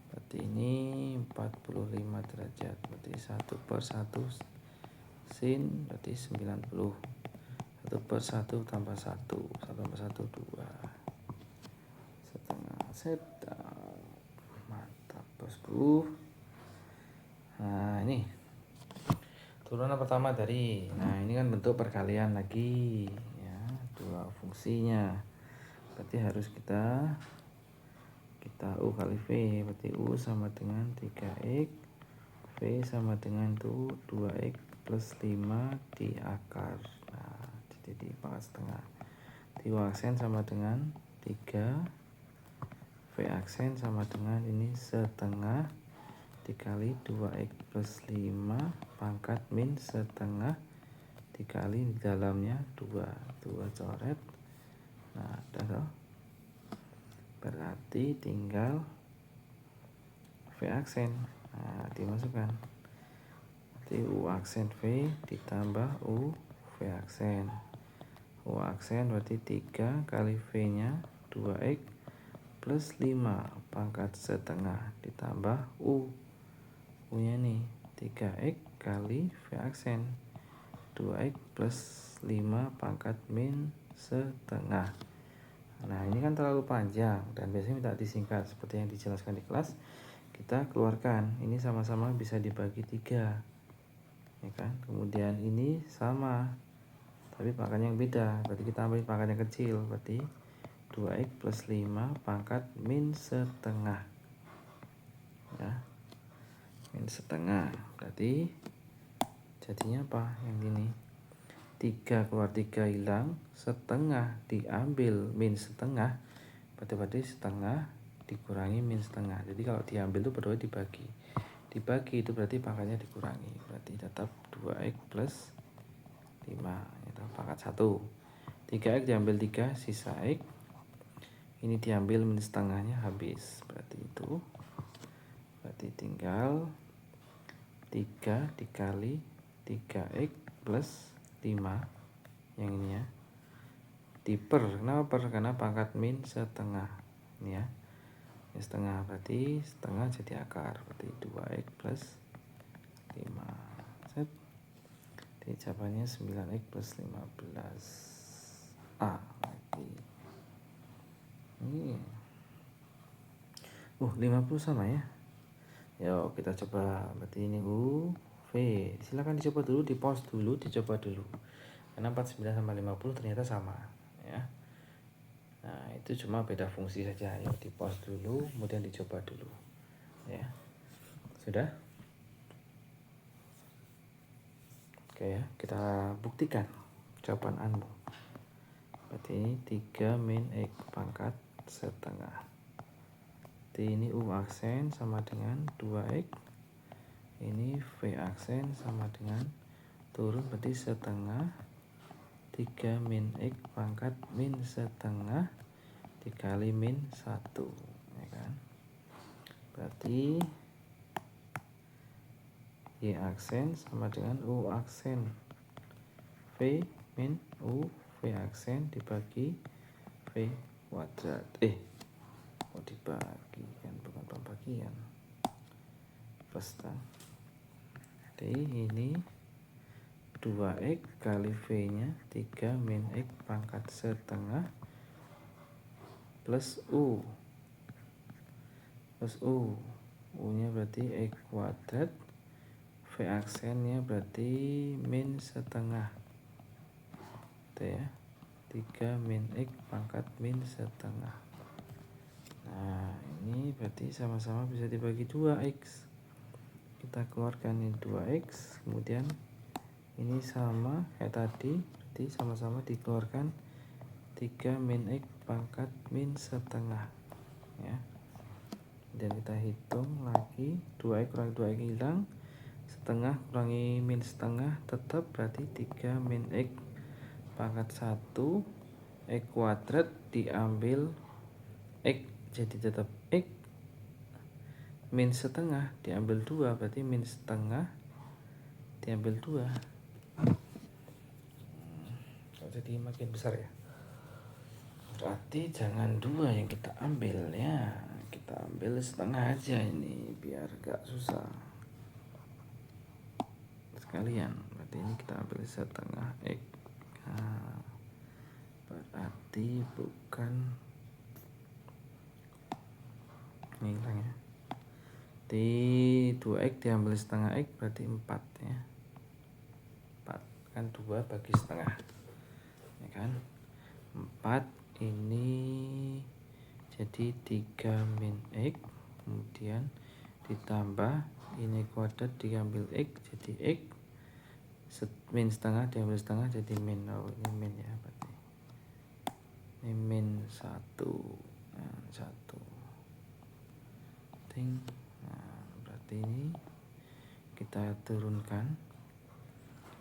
[SPEAKER 1] Berarti ini 45 derajat. Berarti 1 per 1 sin berarti 90. 1 per 1 tambah 1. 1 tambah 1 2. Setengah sedap. Mantap bosku. Nah, ini turunan pertama dari, nah ini kan bentuk perkalian lagi ya, dua fungsinya berarti harus kita U kali V, berarti U sama dengan 3X, V sama dengan 2X plus 5 di akar. Nah, jadi di pangkat setengah. U aksen sama dengan 3, V aksen sama dengan ini setengah dikali 2X plus 5 pangkat min setengah dikali di dalamnya 2 coret. Nah, udah, berarti tinggal V aksen. Nah, dimasukkan. Berarti U aksen V ditambah U V aksen. U aksen berarti 3 kali V-nya 2X plus 5 pangkat setengah ditambah U-nya nih 3X kali V aksen 2X plus 5 pangkat min setengah. Nah, ini kan terlalu panjang dan biasanya minta disingkat seperti yang dijelaskan di kelas. Kita keluarkan, ini sama-sama bisa dibagi 3, ya kan? Kemudian ini sama, tapi pangkatnya yang beda, berarti kita ambil pangkat yang kecil, berarti 2X plus 5 pangkat min setengah, ya, min setengah. Berarti jadinya apa yang ini? 3 keluar 3 hilang, setengah diambil min setengah, berarti setengah dikurangi min setengah. Jadi kalau diambil itu berdua dibagi itu berarti pangkatnya dikurangi, berarti tetap 2X plus 5, itu pangkat 1. 3X diambil 3 sisa X, ini diambil min setengahnya habis, berarti itu berarti tinggal 3 dikali 3X plus 5 yang ini ya, diper. Kenapa per? Karena pangkat min setengah ini ya, min setengah, berarti setengah jadi akar, berarti 2X plus 5. Set. Jadi jawabannya 9X plus 15 A lagi. Ini 50 sama ya. Yuk kita coba, berarti ini U V. Silakan dicoba dulu, di pause dulu, dicoba dulu. Karena 49 sama 50 ternyata sama, ya. Nah, itu cuma beda fungsi saja. Yuk di pause dulu, kemudian dicoba dulu, ya. Sudah? Oke ya, kita buktikan jawaban Anda. Berarti ini 3 min X pangkat setengah. Jadi ini U aksen sama dengan 2X, ini V aksen sama dengan turun, berarti setengah 3 min X pangkat min setengah dikali min 1, ya kan? Berarti Y aksen sama dengan U aksen, V min U V aksen dibagi V kuadrat. Mau dibagi kan, bukan pembagian. Pasta. Jadi ini 2X kali V-nya 3 min X pangkat setengah plus U. Plus U-nya berarti X kuadrat, V aksennya berarti min setengah. Itu ya. 3 min X pangkat min setengah. Nah, ini berarti sama-sama bisa dibagi 2X. Kita keluarkan ini 2X, kemudian ini sama kayak tadi, berarti sama-sama dikeluarkan 3 min X pangkat min setengah, ya. Dan kita hitung lagi, 2X kurangi 2X hilang, setengah kurangi min setengah tetap, berarti 3 min X pangkat 1 X kuadrat diambil X, jadi tetap X min setengah diambil 2, berarti min setengah diambil 2. Jadi makin besar ya, berarti jangan 2 yang kita ambil ya, kita ambil setengah aja ini biar gak susah sekalian. Berarti ini kita ambil setengah X. Nah, berarti bukan ini hilang ya. Di 2X diambil setengah X berarti 4 ya. 4 kan 2 bagi setengah, ya kan? 4 ini jadi 3 min X, kemudian ditambah ini kuadrat diambil X jadi X, min setengah diambil setengah jadi min. Oh ini min ya, berarti ini min 1, nah, 1 ting. Nah, berarti ini kita turunkan,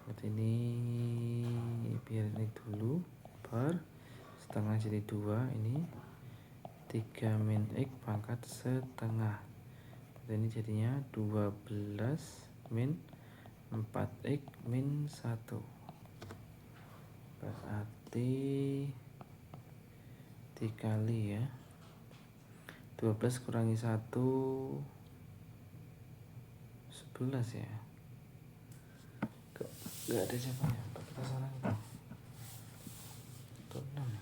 [SPEAKER 1] berarti ini biar ini dulu per setengah jadi 2, ini 3 min X pangkat setengah, berarti ini jadinya 12 min 4X min 1, berarti dikali ya 12 kurangi 1 11 ya. Gak ada jawabannya, apa kita salah gitu? Itu 6 ya.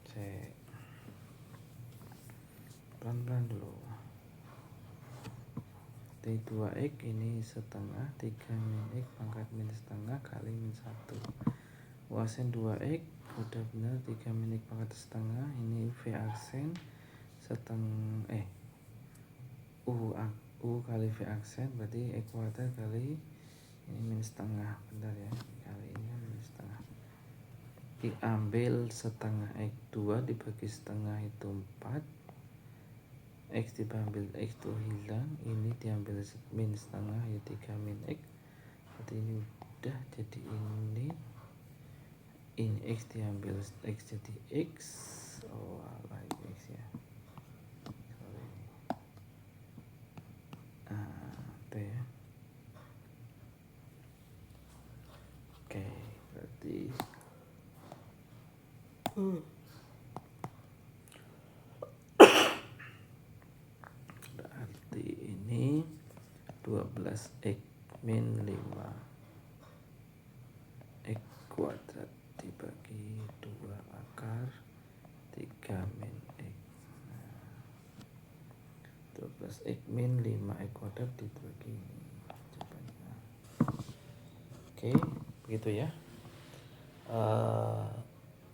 [SPEAKER 1] Saya pelan-pelan dulu. T 2X ini setengah 3 min X pangkat min setengah kali min 1. Uasen 2X udah benar, 3 min X pangkat setengah, ini V aksen setengah U kali V aksen berarti X kuadrat kali ini min setengah, bentar ya, kali ini min setengah, diambil setengah X 2 dibagi setengah itu 4, X diambil X tuh hilang, ini diambil min setengah ya 3 min X, berarti ini udah jadi ini X diambil X jadi X, oh alah X ya, sorry, T ya. Oke, berarti ini 12X min 5 X kuadrat dibagi 2 akar 3 min X. Nah, 12X min 5 X kuadrat dibagi jawabannya. Oke, begitu ya.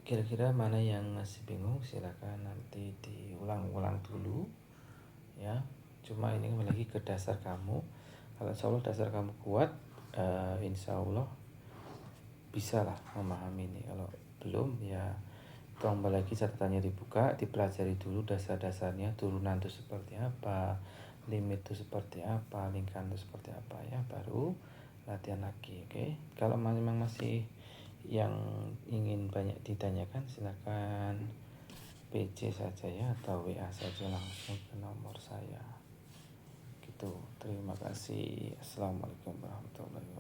[SPEAKER 1] Kira-kira mana yang masih bingung silakan nanti diulang-ulang dulu ya. Cuma ini kembali lagi ke dasar kamu. Kalau insya Allah dasar kamu kuat, insya Allah bisa lah memahami ini. Kalau belum ya kembali lagi catatannya dibuka, dipelajari dulu dasar-dasarnya, turunan itu seperti apa, limit itu seperti apa, lingkaran itu seperti apa ya, baru latihan lagi. Oke. Kalau memang masih yang ingin banyak ditanyakan silakan PC saja ya, atau WA saja langsung ke nomor saya gitu. Terima kasih. Assalamualaikum warahmatullahi wabarakatuh.